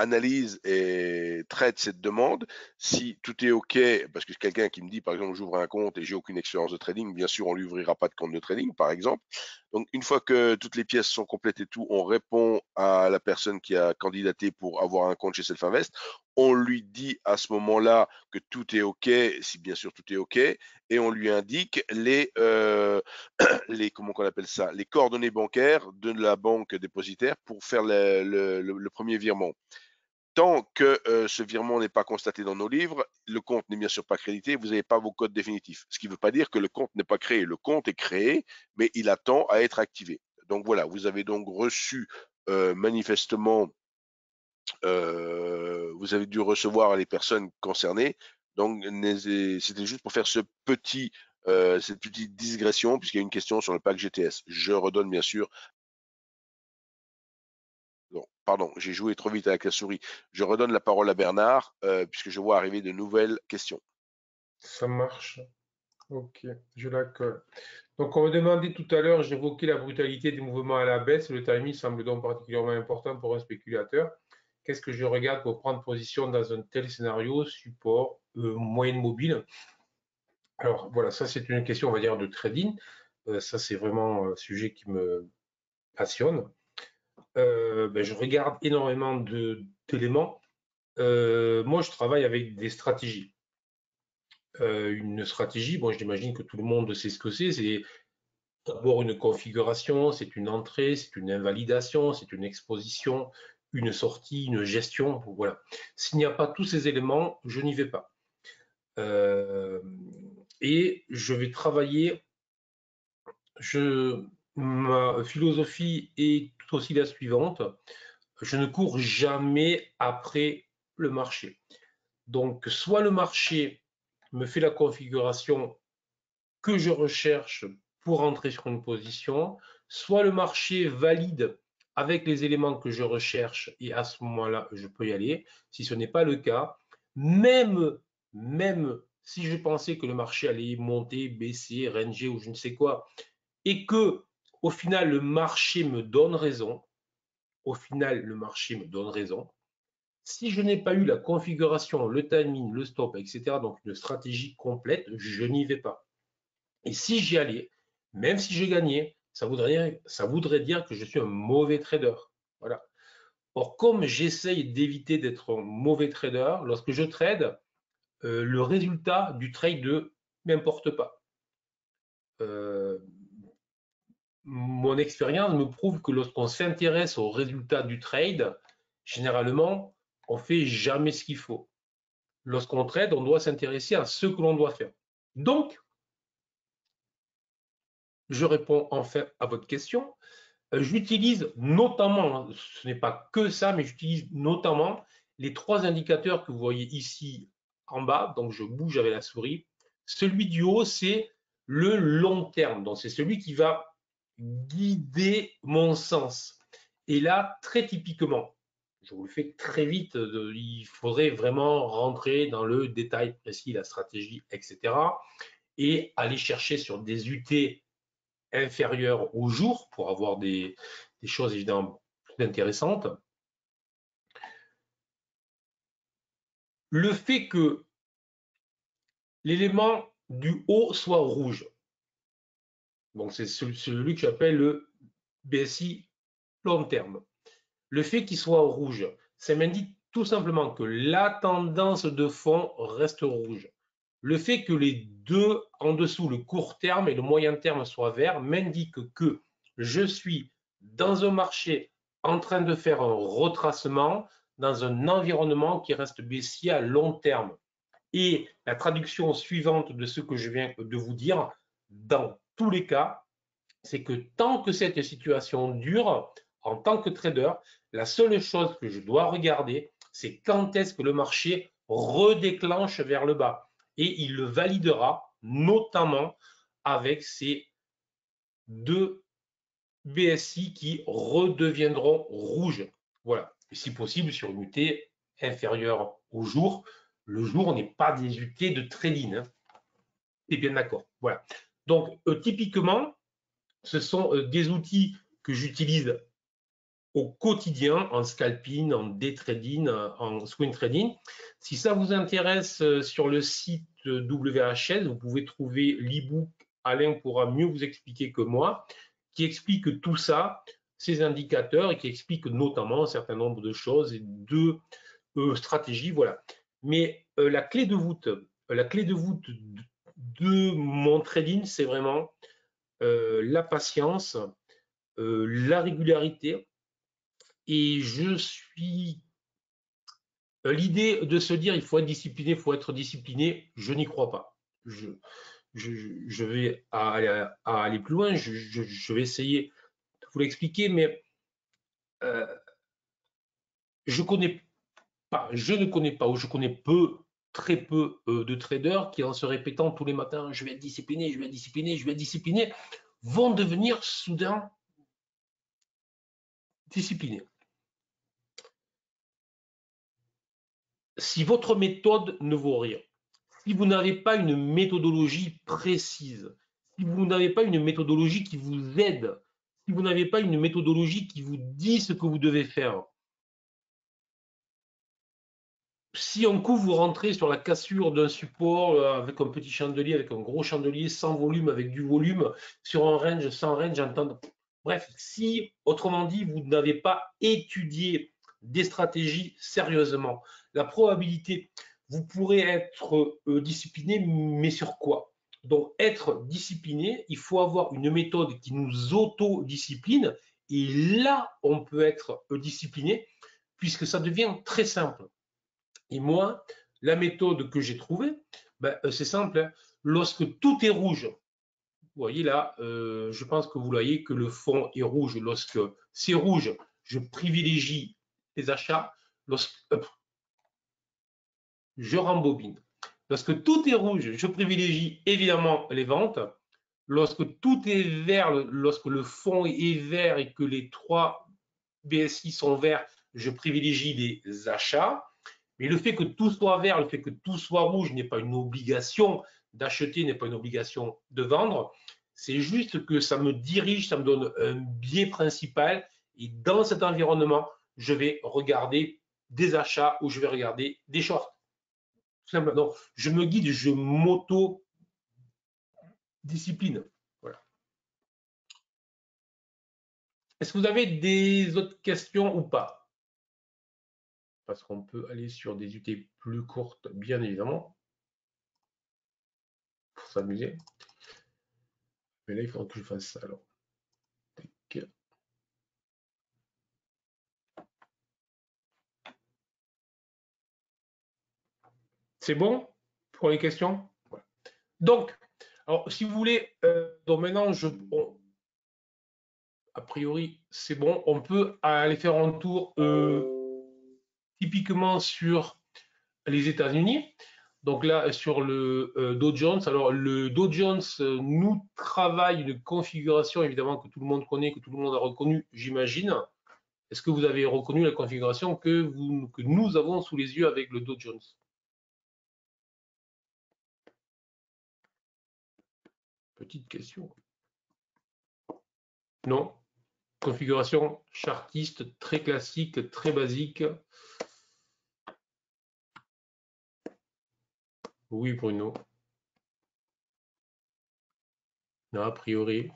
analyse et traite cette demande. Si tout est OK, parce que quelqu'un qui me dit, par exemple, j'ouvre un compte et j'ai aucune expérience de trading, bien sûr, on lui ouvrira pas de compte de trading, par exemple. Donc, une fois que toutes les pièces sont complètes et tout, on répond à la personne qui a candidaté pour avoir un compte chez Self-Invest. On lui dit à ce moment-là que tout est OK, si bien sûr tout est OK, et on lui indique comment qu'on appelle ça, les coordonnées bancaires de la banque dépositaire pour faire le premier virement. Tant que ce virement n'est pas constaté dans nos livres, le compte n'est bien sûr pas crédité, vous n'avez pas vos codes définitifs. Ce qui ne veut pas dire que le compte n'est pas créé. Le compte est créé, mais il attend à être activé. Donc voilà, vous avez donc reçu manifestement, vous avez dû recevoir les personnes concernées. Donc c'était juste pour faire cette petite digression, puisqu'il y a une question sur le pack GTS. Je redonne bien sûr. Non, pardon, j'ai joué trop vite avec la souris. Je redonne la parole à Bernard, puisque je vois arriver de nouvelles questions. Ça marche. Ok, je la colle. Donc, on me demandait tout à l'heure, j'évoquais la brutalité des mouvements à la baisse. Le timing semble donc particulièrement important pour un spéculateur. Qu'est-ce que je regarde pour prendre position dans un tel scénario? Support, moyenne mobile. Alors, voilà, ça, c'est une question, on va dire, de trading. Ça, c'est vraiment un sujet qui me passionne. Je regarde énormément d'éléments. Moi, je travaille avec des stratégies. Une stratégie, bon, j'imagine que tout le monde sait ce que c'est d'abord une configuration, c'est une entrée, c'est une invalidation, c'est une exposition, une sortie, une gestion. Voilà. S'il n'y a pas tous ces éléments, je n'y vais pas. Et je vais travailler. Ma philosophie est tout aussi la suivante. Je ne cours jamais après le marché. Donc, soit le marché me fait la configuration que je recherche pour entrer sur une position, soit le marché valide avec les éléments que je recherche et à ce moment-là, je peux y aller. Si ce n'est pas le cas, même si je pensais que le marché allait monter, baisser, ranger ou je ne sais quoi, et que au final le marché me donne raison, si je n'ai pas eu la configuration, le timing, le stop, etc., donc une stratégie complète, je n'y vais pas. Et si j'y allais, même si j'ai gagné, ça voudrait dire que je suis un mauvais trader. Voilà. Or, comme j'essaye d'éviter d'être un mauvais trader, lorsque je trade, le résultat du trade ne m'importe pas. Mon expérience me prouve que lorsqu'on s'intéresse au résultat du trade, généralement, on fait jamais ce qu'il faut. Lorsqu'on trade, on doit s'intéresser à ce que l'on doit faire. Donc, je réponds enfin à votre question. J'utilise notamment, ce n'est pas que ça, mais j'utilise notamment les 3 indicateurs que vous voyez ici en bas. Donc, je bouge avec la souris. Celui du haut, c'est le long terme. Donc, c'est celui qui va guider mon sens. Et là, très typiquement, je vous le fais très vite, il faudrait vraiment rentrer dans le détail précis, la stratégie, etc. Et aller chercher sur des UT inférieures au jour pour avoir des choses évidemment plus intéressantes. Le fait que l'élément du haut soit rouge, donc c'est celui que j'appelle le BSI long terme. Le fait qu'il soit rouge, ça m'indique tout simplement que la tendance de fond reste rouge. Le fait que les deux en dessous, le court terme et le moyen terme, soient verts, m'indique que je suis dans un marché en train de faire un retracement dans un environnement qui reste baissier à long terme. Et la traduction suivante de ce que je viens de vous dire, dans tous les cas, c'est que tant que cette situation dure, en tant que trader, la seule chose que je dois regarder, c'est quand est-ce que le marché redéclenche vers le bas. Et il le validera notamment avec ces 2 BSI qui redeviendront rouges. Voilà. Et si possible, sur une UT inférieure au jour. Le jour n'est pas des UT de trading. Hein. Tu es bien d'accord. Voilà. Donc, typiquement, ce sont des outils que j'utilise au quotidien en scalping, en day trading, en swing trading. Si ça vous intéresse, sur le site WHS, vous pouvez trouver l'e-book Alain pourra mieux vous expliquer que moi, qui explique tout ça, ces indicateurs, et qui explique notamment un certain nombre de choses et de stratégies. Voilà. Mais la clé de voûte de mon trading, c'est vraiment la patience, la régularité. Et je suis. L'idée de se dire il faut être discipliné, je n'y crois pas. Je vais aller plus loin, je vais essayer de vous l'expliquer, mais euh, je ne connais pas, ou je connais très peu de traders qui, en se répétant tous les matins, je vais être discipliné, je vais être discipliné, je vais être discipliné, vont devenir soudain disciplinés. Si votre méthode ne vaut rien, si vous n'avez pas une méthodologie précise, si vous n'avez pas une méthodologie qui vous aide, si vous n'avez pas une méthodologie qui vous dit ce que vous devez faire, si un coup vous rentrez sur la cassure d'un support avec un petit chandelier, avec un gros chandelier, sans volume, avec du volume, sur un range, sans range, bref, si, autrement dit, vous n'avez pas étudié des stratégies sérieusement, la probabilité, vous pourrez être discipliné, mais sur quoi? Donc, être discipliné, il faut avoir une méthode qui nous autodiscipline, et là, on peut être discipliné, puisque ça devient très simple. Et moi, la méthode que j'ai trouvée, c'est simple. Hein. Lorsque tout est rouge, vous voyez là, je pense que vous voyez que le fond est rouge. Lorsque c'est rouge, je privilégie les achats. Je rembobine. Lorsque tout est rouge, je privilégie évidemment les ventes. Lorsque tout est vert, lorsque le fond est vert et que les 3 BSI sont verts, je privilégie les achats. Mais le fait que tout soit vert, le fait que tout soit rouge n'est pas une obligation d'acheter, n'est pas une obligation de vendre. C'est juste que ça me dirige, ça me donne un biais principal. Et dans cet environnement, je vais regarder des achats ou je vais regarder des shorts. Tout simplement. Donc, je me guide, je m'auto-discipline. Voilà. Est-ce que vous avez des autres questions ou pas? Parce qu'on peut aller sur des UT plus courtes, bien évidemment, pour s'amuser. Mais là, il faudra que je fasse ça alors. C'est bon pour les questions? Donc, Alors, si vous voulez, donc maintenant, a priori, c'est bon. On peut aller faire un tour typiquement sur les États-Unis. Donc là, sur le Dow Jones. Alors, le Dow Jones nous travaille une configuration, évidemment, que tout le monde connaît, que tout le monde a reconnu, j'imagine. Est-ce que vous avez reconnu la configuration que nous avons sous les yeux avec le Dow Jones? Petite question. Non. Configuration chartiste, très classique, très basique. Oui, Bruno. Non, a priori.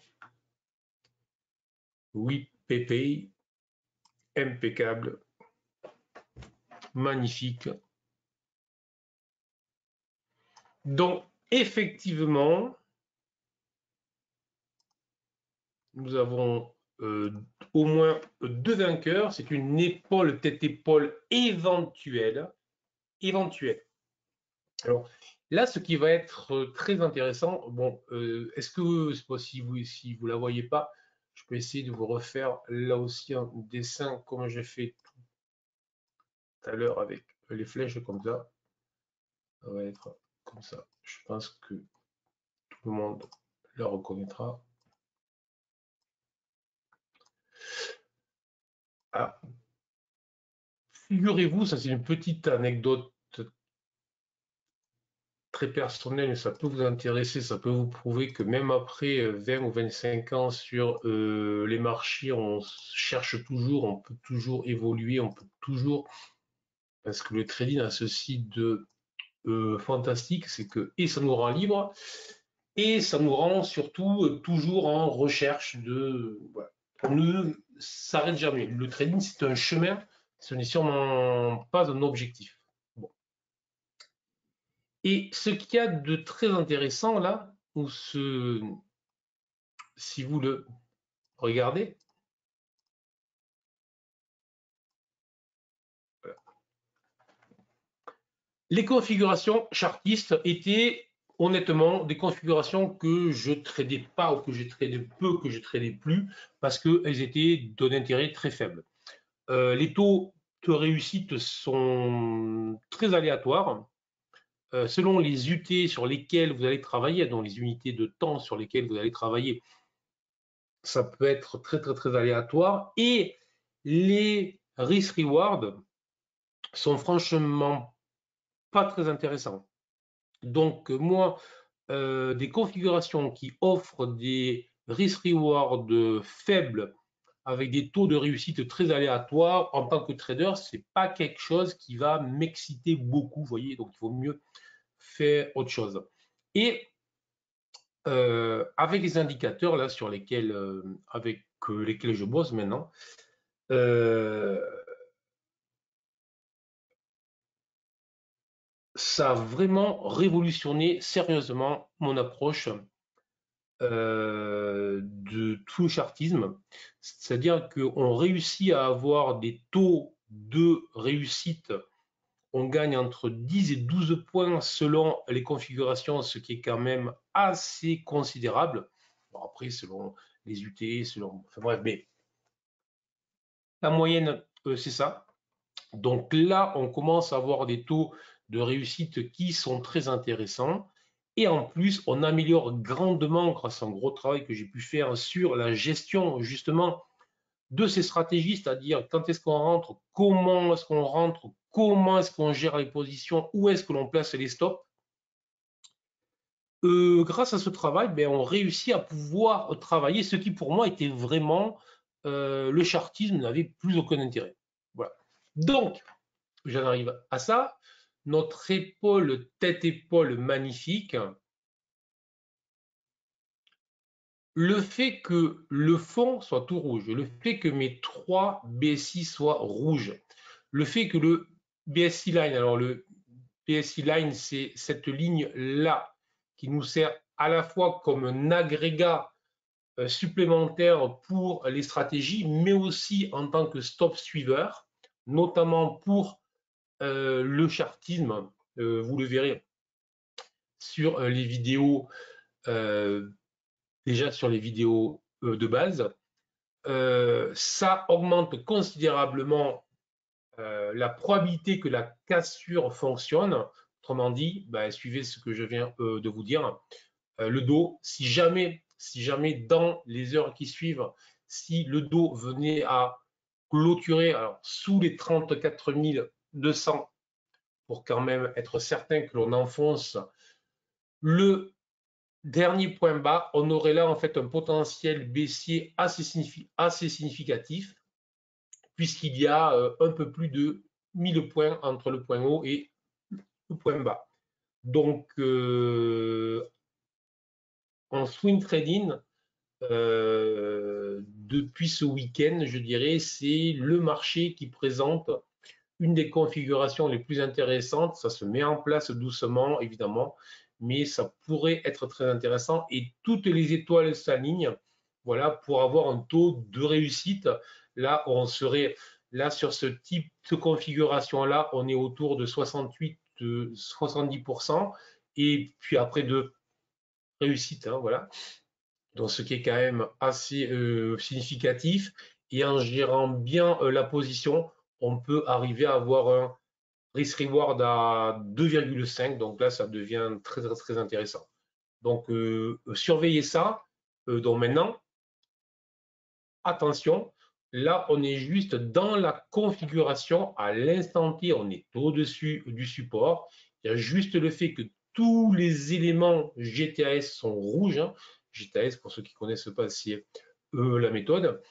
Oui, Pépé. Impeccable. Magnifique. Donc, effectivement, nous avons au moins 2 vainqueurs. C'est une épaule tête-épaule éventuelle. Alors, là, ce qui va être très intéressant, bon, est-ce que, si vous la voyez pas, je peux essayer de vous refaire là aussi un dessin comme j'ai fait tout à l'heure avec les flèches comme ça. Ça va être comme ça. Je pense que tout le monde la reconnaîtra. Ah. Figurez-vous, ça c'est une petite anecdote très personnelle, mais ça peut vous intéresser, ça peut vous prouver que même après 20 ou 25 ans sur les marchés, on cherche toujours, on peut toujours évoluer, on peut toujours, parce que le trading a ceci de fantastique, c'est que et ça nous rend libre, et ça nous rend surtout toujours en recherche de... Voilà. On ne s'arrête jamais. Le trading, c'est un chemin, ce n'est sûrement pas un objectif. Bon. Et ce qu'il y a de très intéressant là, si vous le regardez, les configurations chartistes étaient honnêtement des configurations que je ne tradais pas ou que je tradais peu, que je tradais plus, parce qu'elles étaient d'un intérêt très faible. Les taux de réussite sont très aléatoires. Selon les UT sur lesquelles vous allez travailler, donc les unités de temps sur lesquelles vous allez travailler, ça peut être très très très aléatoire. Et les risk-reward sont franchement pas très intéressants. Donc moi, des configurations qui offrent des risk-reward faibles avec des taux de réussite très aléatoires, en tant que trader, c'est pas quelque chose qui va m'exciter beaucoup, vous voyez, donc il vaut mieux faire autre chose. Et avec les indicateurs là sur lesquels, avec lesquels je bosse maintenant, ça a vraiment révolutionné sérieusement mon approche de tout le chartisme, c'est-à-dire qu'on réussit à avoir des taux de réussite, on gagne entre 10 et 12 points selon les configurations, ce qui est quand même assez considérable. Bon, après, selon les UT, selon... Enfin bref, mais la moyenne, c'est ça. Donc là, on commence à avoir des taux de réussite qui sont très intéressants. Et en plus, on améliore grandement grâce à un gros travail que j'ai pu faire sur la gestion justement de ces stratégies, c'est-à-dire quand est-ce qu'on rentre, comment est-ce qu'on rentre, comment est-ce qu'on gère les positions, où est-ce que l'on place les stops. Grâce à ce travail, ben, on réussit à pouvoir travailler ce qui pour moi était vraiment le chartisme n'avait plus aucun intérêt. Voilà. Donc, j'en arrive à ça. Notre épaule, tête-épaule magnifique. Le fait que le fond soit tout rouge, le fait que mes 3 BSI soient rouges, le fait que le BSI line, alors le BSI line, c'est cette ligne-là qui nous sert à la fois comme un agrégat supplémentaire pour les stratégies, mais aussi en tant que stop suiveur, notamment pour le chartisme. Vous le verrez sur les vidéos déjà sur les vidéos de base. Ça augmente considérablement la probabilité que la cassure fonctionne. Autrement dit, suivez ce que je viens de vous dire. Le dos, si jamais dans les heures qui suivent, si le dos venait à clôturer sous les 34 200 pour quand même être certain que l'on enfonce le dernier point bas, on aurait là en fait un potentiel baissier assez significatif puisqu'il y a un peu plus de 1000 points entre le point haut et le point bas. Donc, en swing trading, depuis ce week-end, je dirais, c'est le marché qui présente une des configurations les plus intéressantes. Ça se met en place doucement, évidemment, mais ça pourrait être très intéressant et toutes les étoiles s'alignent, voilà, pour avoir un taux de réussite. Là, on serait là sur ce type de configuration-là, on est autour de 68, 70%, et puis après de réussite, hein, voilà. Donc, ce qui est quand même assez significatif. Et en gérant bien la position, on peut arriver à avoir un risk-reward à 2,5. Donc là, ça devient très, très, très intéressant. Donc, surveillez ça. Donc maintenant, attention, là, on est juste dans la configuration. À l'instant T, on est au-dessus du support. Il y a juste le fait que tous les éléments GTAS sont rouges. Hein. GTAS, pour ceux qui ne connaissent pas, c'est la méthode.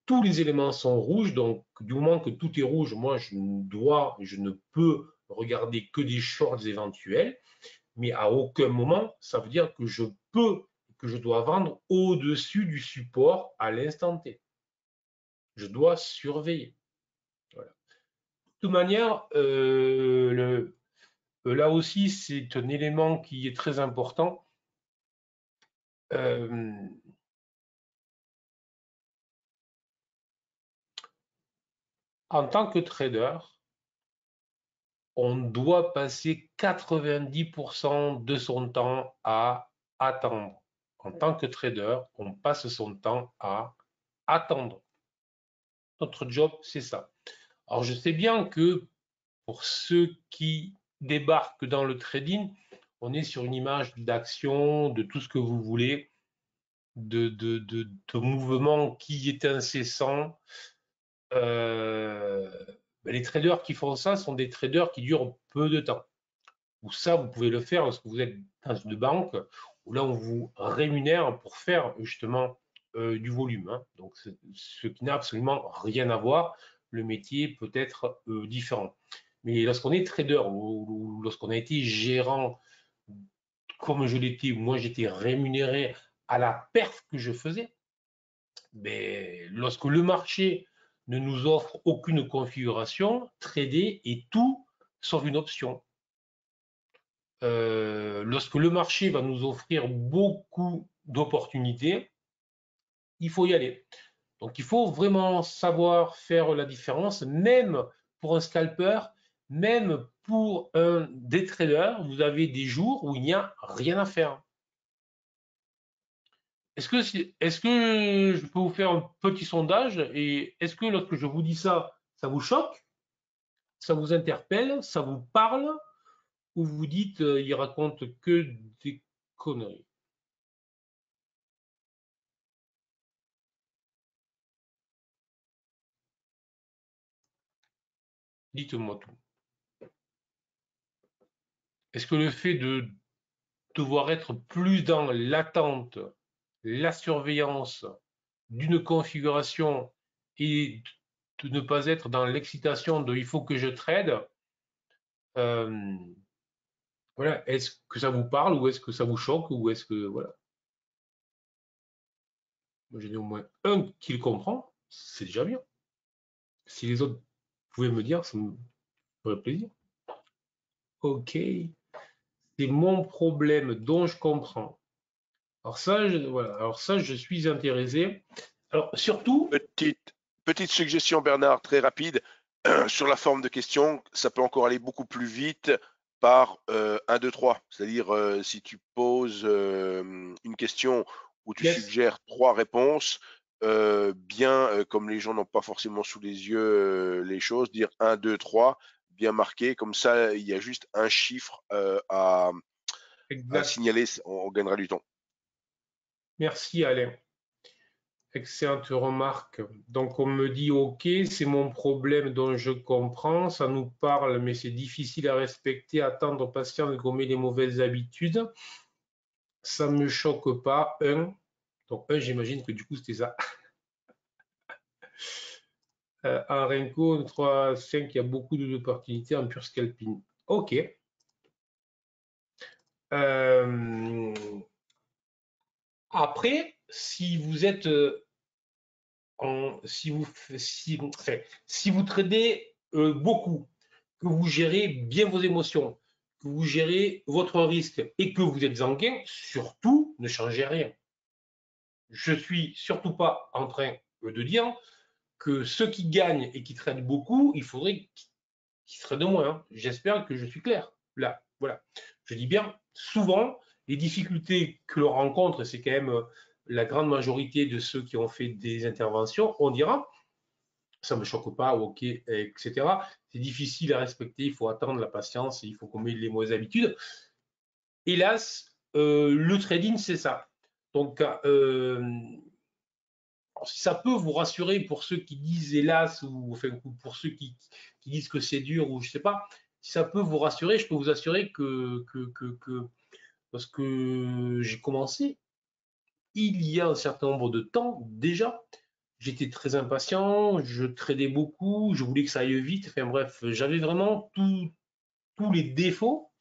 Tous les éléments sont rouges, donc du moment que tout est rouge, moi je ne peux regarder que des shorts éventuels, mais à aucun moment ça veut dire que je dois vendre au-dessus du support à l'instant T. Je dois surveiller. Voilà. De toute manière, là aussi c'est un élément qui est très important. En tant que trader, on doit passer 90% de son temps à attendre. En tant que trader, on passe son temps à attendre. Notre job, c'est ça. Alors, je sais bien que pour ceux qui débarquent dans le trading, on est sur une image d'action, de tout ce que vous voulez, de mouvement qui est incessant. Les traders qui font ça sont des traders qui durent peu de temps. Ou ça, vous pouvez le faire lorsque vous êtes dans une banque où là, on vous rémunère pour faire justement du volume. Hein. Donc, ce qui n'a absolument rien à voir. Le métier peut être différent. Mais lorsqu'on est trader ou lorsqu'on a été gérant, comme je l'étais, moi j'étais rémunéré à la perf que je faisais, mais lorsque le marché ne nous offre aucune configuration, trader est tout sauf une option. Lorsque le marché va nous offrir beaucoup d'opportunités, il faut y aller. Donc il faut vraiment savoir faire la différence, même pour un scalper, même pour un day trader, vous avez des jours où il n'y a rien à faire. Est-ce que je peux vous faire un petit sondage et est-ce que lorsque je vous dis ça, ça vous choque, ça vous interpelle, ça vous parle ou vous dites il raconte que des conneries? Dites-moi tout. Est-ce que le fait de devoir être plus dans l'attente, la surveillance d'une configuration et de ne pas être dans l'excitation de il faut que je trade, euh, voilà, est-ce que ça vous parle ou est-ce que ça vous choque ou est-ce que voilà. Moi j'ai au moins un qui le comprend, c'est déjà bien. Si les autres pouvaient me dire, ça me ferait plaisir. Ok, c'est mon problème dont je comprends. Alors ça, voilà. Alors ça, je suis intéressé. Alors surtout, Petite suggestion, Bernard, très rapide. Sur la forme de question, ça peut encore aller beaucoup plus vite. par 1, 2, 3. C'est-à-dire, si tu poses une question où tu Yes, suggères 3 réponses, bien, comme les gens n'ont pas forcément sous les yeux les choses, dire 1, 2, 3, bien marqué. Comme ça, il y a juste un chiffre à exact. signaler, on gagnera du temps. Merci Alain. Excellente remarque. Donc on me dit OK, c'est mon problème dont je comprends, ça nous parle, mais c'est difficile à respecter, attendre patient de gommer les mauvaises habitudes. Ça me choque pas. Donc j'imagine que du coup c'était ça. En Renko, 3, 5, il y a beaucoup d'opportunités en pure scalping. OK. Euh, Après, si vous êtes si vous tradez beaucoup, que vous gérez bien vos émotions, que vous gérez votre risque et que vous êtes en gain, surtout ne changez rien. Je suis surtout pas en train de dire que ceux qui gagnent et qui tradent beaucoup, il faudrait qu'ils tradent moins. Hein. J'espère que je suis clair. Là, voilà. Je dis bien, souvent, les difficultés que l'on rencontre, c'est quand même la grande majorité de ceux qui ont fait des interventions, on dira, ça ne me choque pas, ok, etc. C'est difficile à respecter, il faut attendre la patience, il faut qu'on mette les mauvaises habitudes. Hélas, le trading, c'est ça. Donc, si ça peut vous rassurer pour ceux qui disent hélas, ou enfin, pour ceux qui disent que c'est dur, ou je ne sais pas, si ça peut vous rassurer, je peux vous assurer que parce que j'ai commencé il y a un certain nombre de temps déjà, j'étais très impatient, je tradais beaucoup, je voulais que ça aille vite. Enfin bref, j'avais vraiment tous les défauts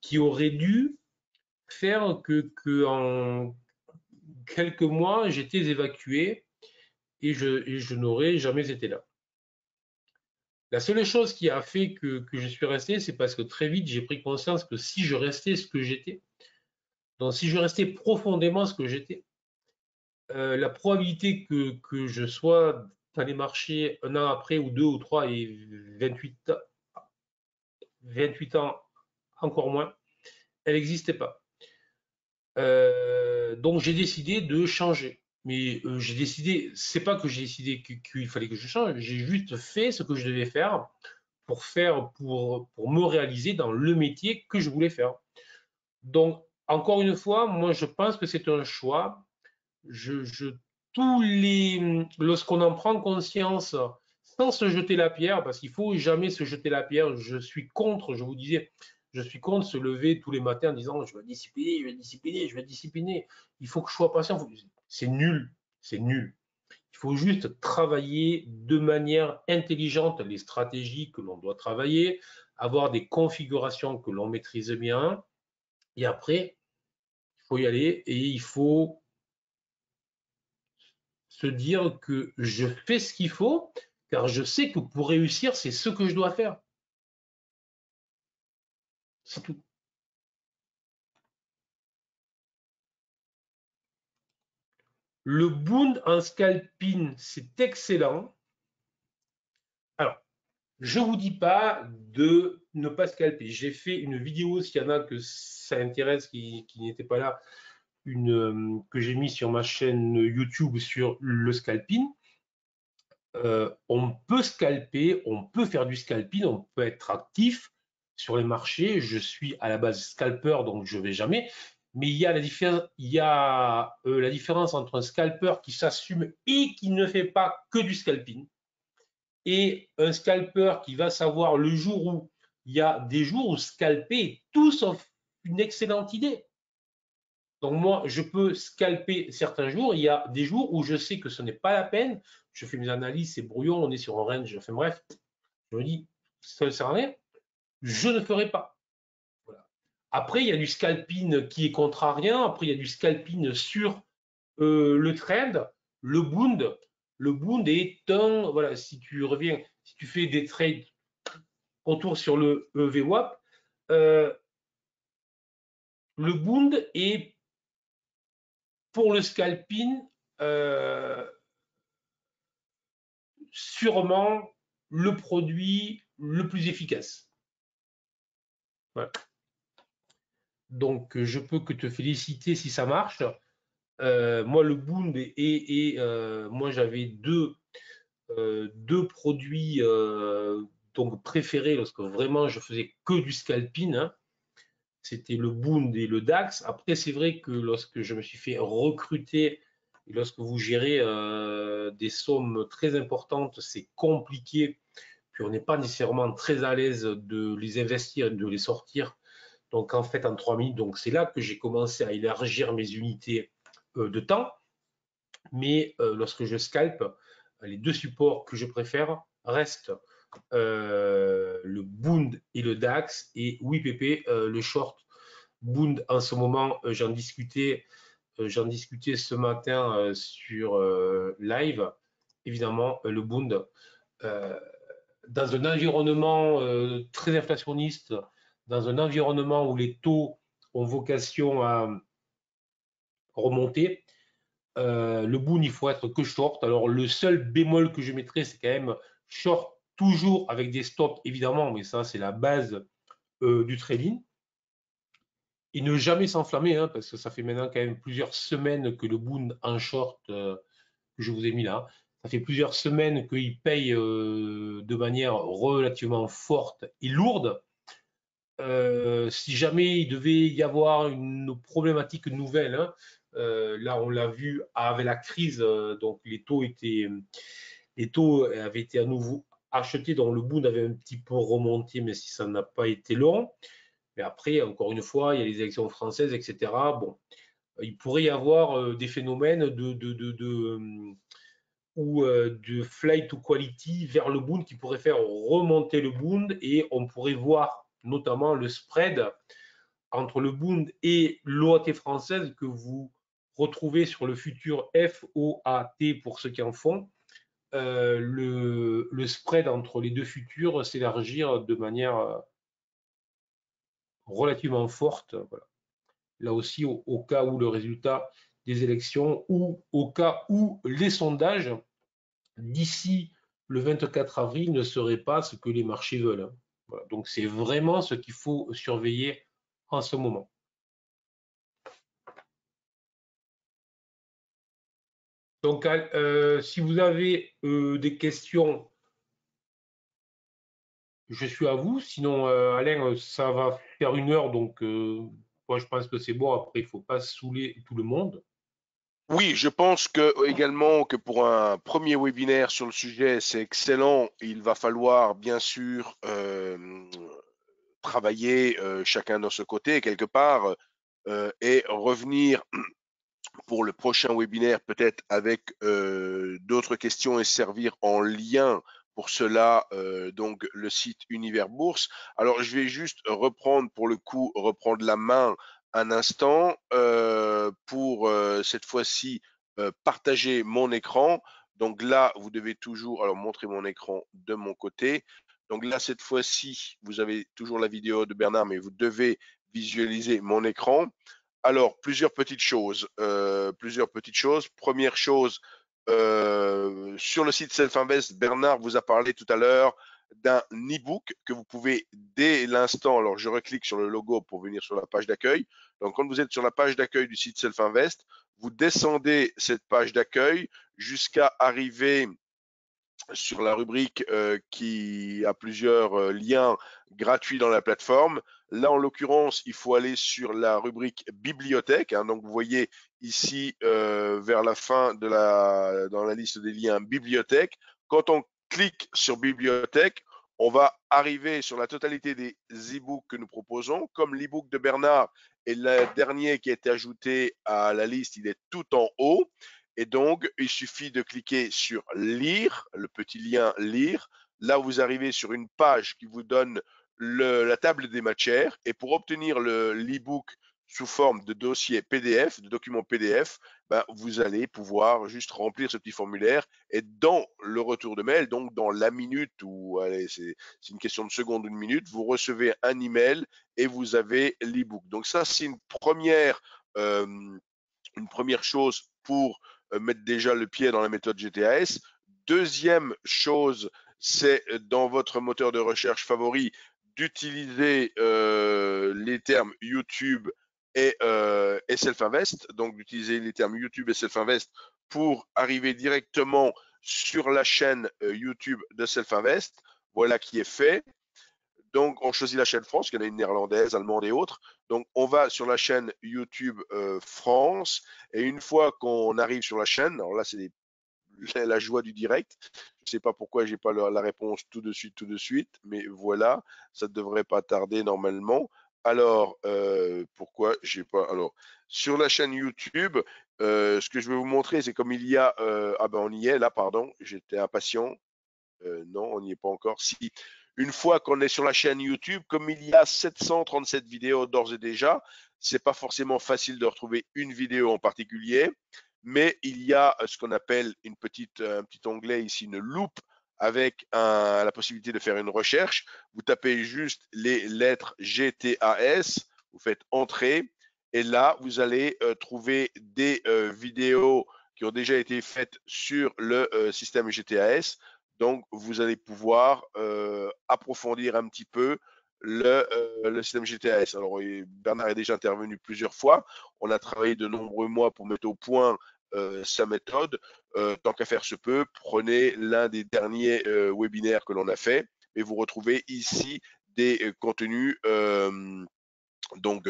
qui auraient dû faire que en quelques mois, j'étais évacué et je n'aurais jamais été là. La seule chose qui a fait que je suis resté, c'est parce que très vite, j'ai pris conscience que si je restais ce que j'étais, donc si je restais profondément ce que j'étais, la probabilité que je sois dans les marchés un an après, ou 2 ou 3 et 28 ans encore moins, elle n'existait pas. Donc j'ai décidé de changer. Mais j'ai décidé, c'est pas que j'ai décidé qu'il fallait que je change, j'ai juste fait ce que je devais faire pour me réaliser dans le métier que je voulais faire. Donc, encore une fois, moi je pense que c'est un choix. je, je, Lorsqu'on en prend conscience, sans se jeter la pierre, parce qu'il faut jamais se jeter la pierre, je suis contre, je vous disais, je suis contre se lever tous les matins en disant je vais discipliner, je vais discipliner, je vais discipliner. Il faut que je sois patient. C'est nul, c'est nul. Il faut juste travailler de manière intelligente les stratégies que l'on doit travailler, avoir des configurations que l'on maîtrise bien, et après, il faut y aller et il faut se dire que je fais ce qu'il faut, car je sais que pour réussir, c'est ce que je dois faire. C'est tout. Le bound en scalping, c'est excellent. Alors, je ne vous dis pas de ne pas scalper. J'ai fait une vidéo, s'il y en a que ça intéresse, qui n'était pas là, que j'ai mis sur ma chaîne YouTube sur le scalping. On peut scalper, on peut faire du scalping, on peut être actif sur les marchés. Je suis à la base scalper, donc je ne vais jamais. Mais il y a la différence entre un scalper qui s'assume et qui ne fait pas que du scalping, et un scalper qui va savoir le jour où il y a des jours où scalper est tout sauf une excellente idée. Donc moi, je peux scalper certains jours. Il y a des jours où je sais que ce n'est pas la peine. Je fais mes analyses, c'est brouillon, on est sur un range. Enfin bref, je me dis, ça ne sert à rien. Je ne ferai pas. Voilà. Après, il y a du scalping qui est contrariant. Après, il y a du scalping sur le trend. Le bound. Le bound est un, voilà, si tu reviens, si tu fais des trades autour sur le VWAP, le bound est pour le scalping sûrement le produit le plus efficace. Voilà. Donc, je peux que te féliciter si ça marche. Moi, le Bound moi, j'avais deux produits donc préférés lorsque vraiment je faisais que du scalping, hein. C'était le Bound et le DAX. Après, c'est vrai que lorsque je me suis fait recruter et lorsque vous gérez des sommes très importantes, c'est compliqué. Puis on n'est pas nécessairement très à l'aise de les investir et de les sortir. Donc en fait, en 3 minutes, donc c'est là que j'ai commencé à élargir mes unités de temps. Mais lorsque je scalpe, les deux supports que je préfère restent le Bund et le DAX. Et oui, Pépé, le short Bund en ce moment, j'en discutais ce matin sur live. Évidemment, le Bund, euh, dans un environnement très inflationniste, dans un environnement où les taux ont vocation à remonter, le Boon, il faut être que short. Alors, le seul bémol que je mettrais, c'est quand même short, toujours avec des stops, évidemment, mais ça, c'est la base du trading. Et ne jamais s'enflammer, hein, parce que ça fait maintenant quand même plusieurs semaines que le Boon en short, que je vous ai mis là, ça fait plusieurs semaines qu'il paye de manière relativement forte et lourde. Si jamais il devait y avoir une problématique nouvelle, hein, là on l'a vu avec la crise, donc les taux avaient été à nouveau achetés, donc le Bund avait un petit peu remonté, mais si ça n'a pas été long. Mais après, encore une fois, il y a les élections françaises, etc. Bon, il pourrait y avoir des phénomènes de flight to quality vers le Bund qui pourrait faire remonter le Bund et on pourrait voir notamment le spread entre le Bund et l'OAT française que vous retrouvez sur le futur FOAT pour ceux qui en font. Le spread entre les deux futurs s'élargir de manière relativement forte. Voilà. Là aussi, au cas où le résultat des élections ou au cas où les sondages d'ici le 24 avril ne seraient pas ce que les marchés veulent. Voilà. Donc c'est vraiment ce qu'il faut surveiller en ce moment. Donc si vous avez des questions, je suis à vous. Sinon, Alain, ça va faire 1 heure, donc moi je pense que c'est bon. Après, il ne faut pas saouler tout le monde. Oui, je pense que également que pour un premier webinaire sur le sujet, c'est excellent. Il va falloir bien sûr travailler chacun de ce côté quelque part et revenir pour le prochain webinaire peut-être avec d'autres questions et servir en lien pour cela donc le site Univers Bourse. Alors je vais juste reprendre la main un instant pour cette fois-ci partager mon écran. Donc là, vous devez toujours alors montrer mon écran de mon côté. Donc là, cette fois-ci, vous avez toujours la vidéo de Bernard, mais vous devez visualiser mon écran. Alors, plusieurs petites choses. Première chose, sur le site Self-Invest, Bernard vous a parlé tout à l'heure d'un e-book que vous pouvez dès l'instant, alors je reclique sur le logo pour venir sur la page d'accueil. Donc, quand vous êtes sur la page d'accueil du site Self-Invest, vous descendez cette page d'accueil jusqu'à arriver sur la rubrique qui a plusieurs liens gratuits dans la plateforme. Là, en l'occurrence, il faut aller sur la rubrique bibliothèque. Hein, donc, vous voyez ici vers la fin dans la liste des liens bibliothèque. Quand on clique sur bibliothèque, on va arriver sur la totalité des e-books que nous proposons. Comme l'e-book de Bernard est le dernier qui a été ajouté à la liste, il est tout en haut. Et donc, il suffit de cliquer sur lire, le petit lien lire. Là, vous arrivez sur une page qui vous donne la table des matières. Et pour obtenir l'e-book sous forme de dossier PDF, de document PDF, ben, vous allez pouvoir juste remplir ce petit formulaire. Et dans le retour de mail, donc dans la minute, ou allez, c'est une question de seconde ou une minute, vous recevez un email et vous avez l'e-book. Donc ça, c'est une première chose pour mettre déjà le pied dans la méthode GTAS. Deuxième chose, c'est dans votre moteur de recherche favori d'utiliser les termes YouTube et Self-Invest, donc d'utiliser les termes YouTube et Self-Invest pour arriver directement sur la chaîne YouTube de Self-Invest. Voilà qui est fait. Donc, on choisit la chaîne France, qu'il y en a une néerlandaise, allemande et autres. Donc, on va sur la chaîne YouTube France. Et une fois qu'on arrive sur la chaîne, alors là, c'est la joie du direct. Je ne sais pas pourquoi j'ai pas la réponse tout de suite, mais voilà, ça ne devrait pas tarder normalement. Alors, pourquoi j'ai pas. Alors, sur la chaîne YouTube, ce que je vais vous montrer, c'est comme il y a. Ah ben, on y est là, pardon, j'étais impatient. Non, on n'y est pas encore. Si, une fois qu'on est sur la chaîne YouTube, comme il y a 737 vidéos d'ores et déjà, c'est pas forcément facile de retrouver une vidéo en particulier, mais il y a ce qu'on appelle un petit onglet ici, une loupe, avec la possibilité de faire une recherche. Vous tapez juste les lettres GTAS, vous faites entrer, et là, vous allez trouver des vidéos qui ont déjà été faites sur le système GTAS. Donc, vous allez pouvoir approfondir un petit peu le système GTAS. Alors, Bernard est déjà intervenu plusieurs fois. On a travaillé de nombreux mois pour mettre au point sa méthode. Tant qu'à faire se peut, prenez l'un des derniers webinaires que l'on a fait et vous retrouvez ici des contenus donc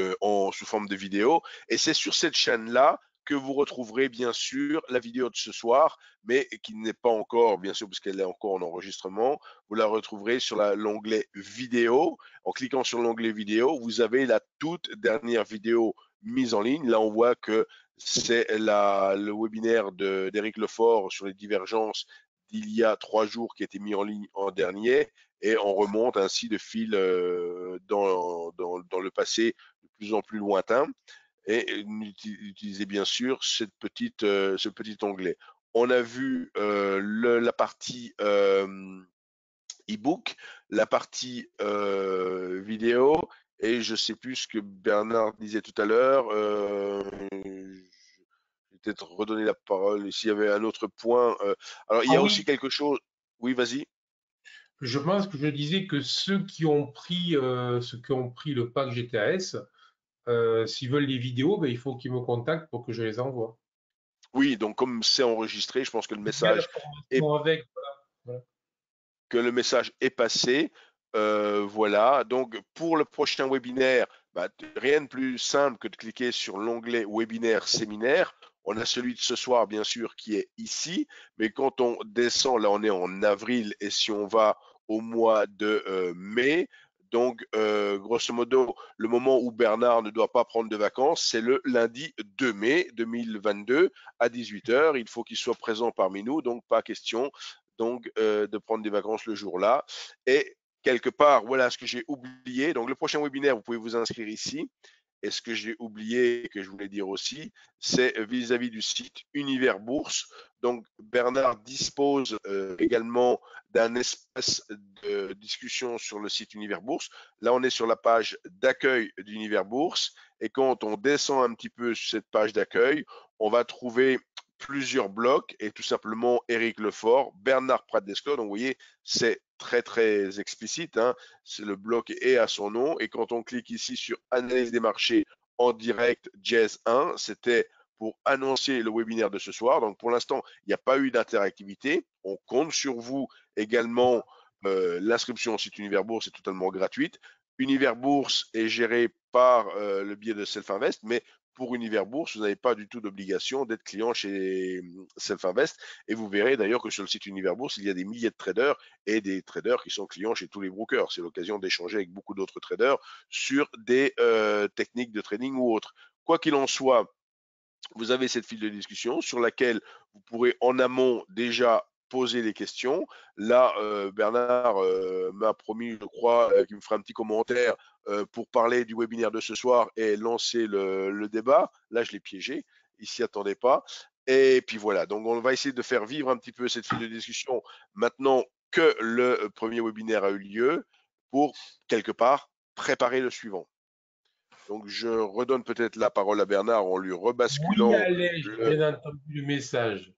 sous forme de vidéo. Et c'est sur cette chaîne-là que vous retrouverez bien sûr la vidéo de ce soir, mais qui n'est pas encore, bien sûr, parce qu'elle est encore en enregistrement. Vous la retrouverez sur l'onglet vidéo. En cliquant sur l'onglet vidéo, vous avez la toute dernière vidéo mise en ligne. Là, on voit que c'est le webinaire d'Éric Lefort sur les divergences d'il y a 3 jours qui a été mis en ligne en dernier et on remonte ainsi de fil dans le passé de plus en plus lointain et utilisez bien sûr ce petit onglet. On a vu la partie e-book, la partie vidéo et je ne sais plus ce que Bernard disait tout à l'heure. Je vais peut-être redonner la parole s'il y avait un autre point. Alors, il y Ah a oui, aussi quelque chose. Oui, vas-y. je pense que je disais que ceux qui ont pris le pack GTAS, s'ils veulent les vidéos, ben, il faut qu'ils me contactent pour que je les envoie. Oui, donc comme c'est enregistré, je pense que Il y a la est, formation avec. Voilà. le message est passé. Voilà, donc pour le prochain webinaire, bah, rien de plus simple que de cliquer sur l'onglet webinaire séminaire. On a celui de ce soir, bien sûr, qui est ici, mais quand on descend, là on est en avril, et si on va au mois de mai, donc grosso modo, le moment où Bernard ne doit pas prendre de vacances, c'est le lundi 2 mai 2022 à 18 heures. Il faut qu'il soit présent parmi nous, donc pas question donc de prendre des vacances le jour-là. Et quelque part, voilà ce que j'ai oublié. Donc le prochain webinaire, vous pouvez vous inscrire ici. Et ce que j'ai oublié, que je voulais dire aussi, c'est vis-à-vis du site Univers Bourse. Donc Bernard dispose également d'un espace de discussion sur le site Univers Bourse. Là, on est sur la page d'accueil d'Univers Bourse. Et quand on descend un petit peu sur cette page d'accueil, on va trouver plusieurs blocs et tout simplement Éric Lefort, Bernard Prat-Desclaux. Donc vous voyez, c'est très très explicite, hein. C'est le bloc est à son nom et quand on clique ici sur analyse des marchés en direct Jazz 1, c'était pour annoncer le webinaire de ce soir. Donc pour l'instant, il n'y a pas eu d'interactivité. On compte sur vous également. L'inscription au site Univers Bourse est totalement gratuite. Univers Bourse est géré par le biais de Self-Invest, mais pour Univers Bourse, vous n'avez pas du tout d'obligation d'être client chez Self-Invest. Et vous verrez d'ailleurs que sur le site Univers Bourse, il y a des milliers de traders et des traders qui sont clients chez tous les brokers. C'est l'occasion d'échanger avec beaucoup d'autres traders sur des techniques de trading ou autres. Quoi qu'il en soit, vous avez cette file de discussion sur laquelle vous pourrez en amont déjà poser des questions. Là, Bernard m'a promis, je crois, qu'il me fera un petit commentaire pour parler du webinaire de ce soir et lancer le débat. Là, je l'ai piégé. Il s'y attendait pas. Et puis voilà, donc on va essayer de faire vivre un petit peu cette file de discussion maintenant que le premier webinaire a eu lieu pour, quelque part, préparer le suivant. Donc, je redonne peut-être la parole à Bernard en lui Oui, rebasculant allez, j'ai le. bien entendu le message.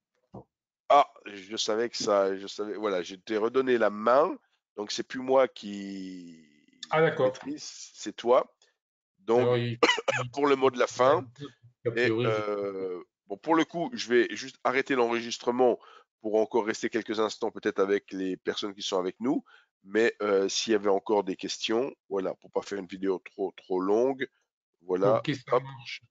Ah, je savais que ça, je savais, voilà, je t'ai redonné la main, donc c'est plus moi Ah, qui d'accord. maîtrise, c'est toi. Donc, Alors, pour le mot de la il y a un fin, doute, a et priori, bon, pour le coup, je vais juste arrêter l'enregistrement pour encore rester quelques instants peut-être avec les personnes qui sont avec nous, mais s'il y avait encore des questions, voilà, pour pas faire une vidéo trop longue, voilà, ok, ça hop, marche.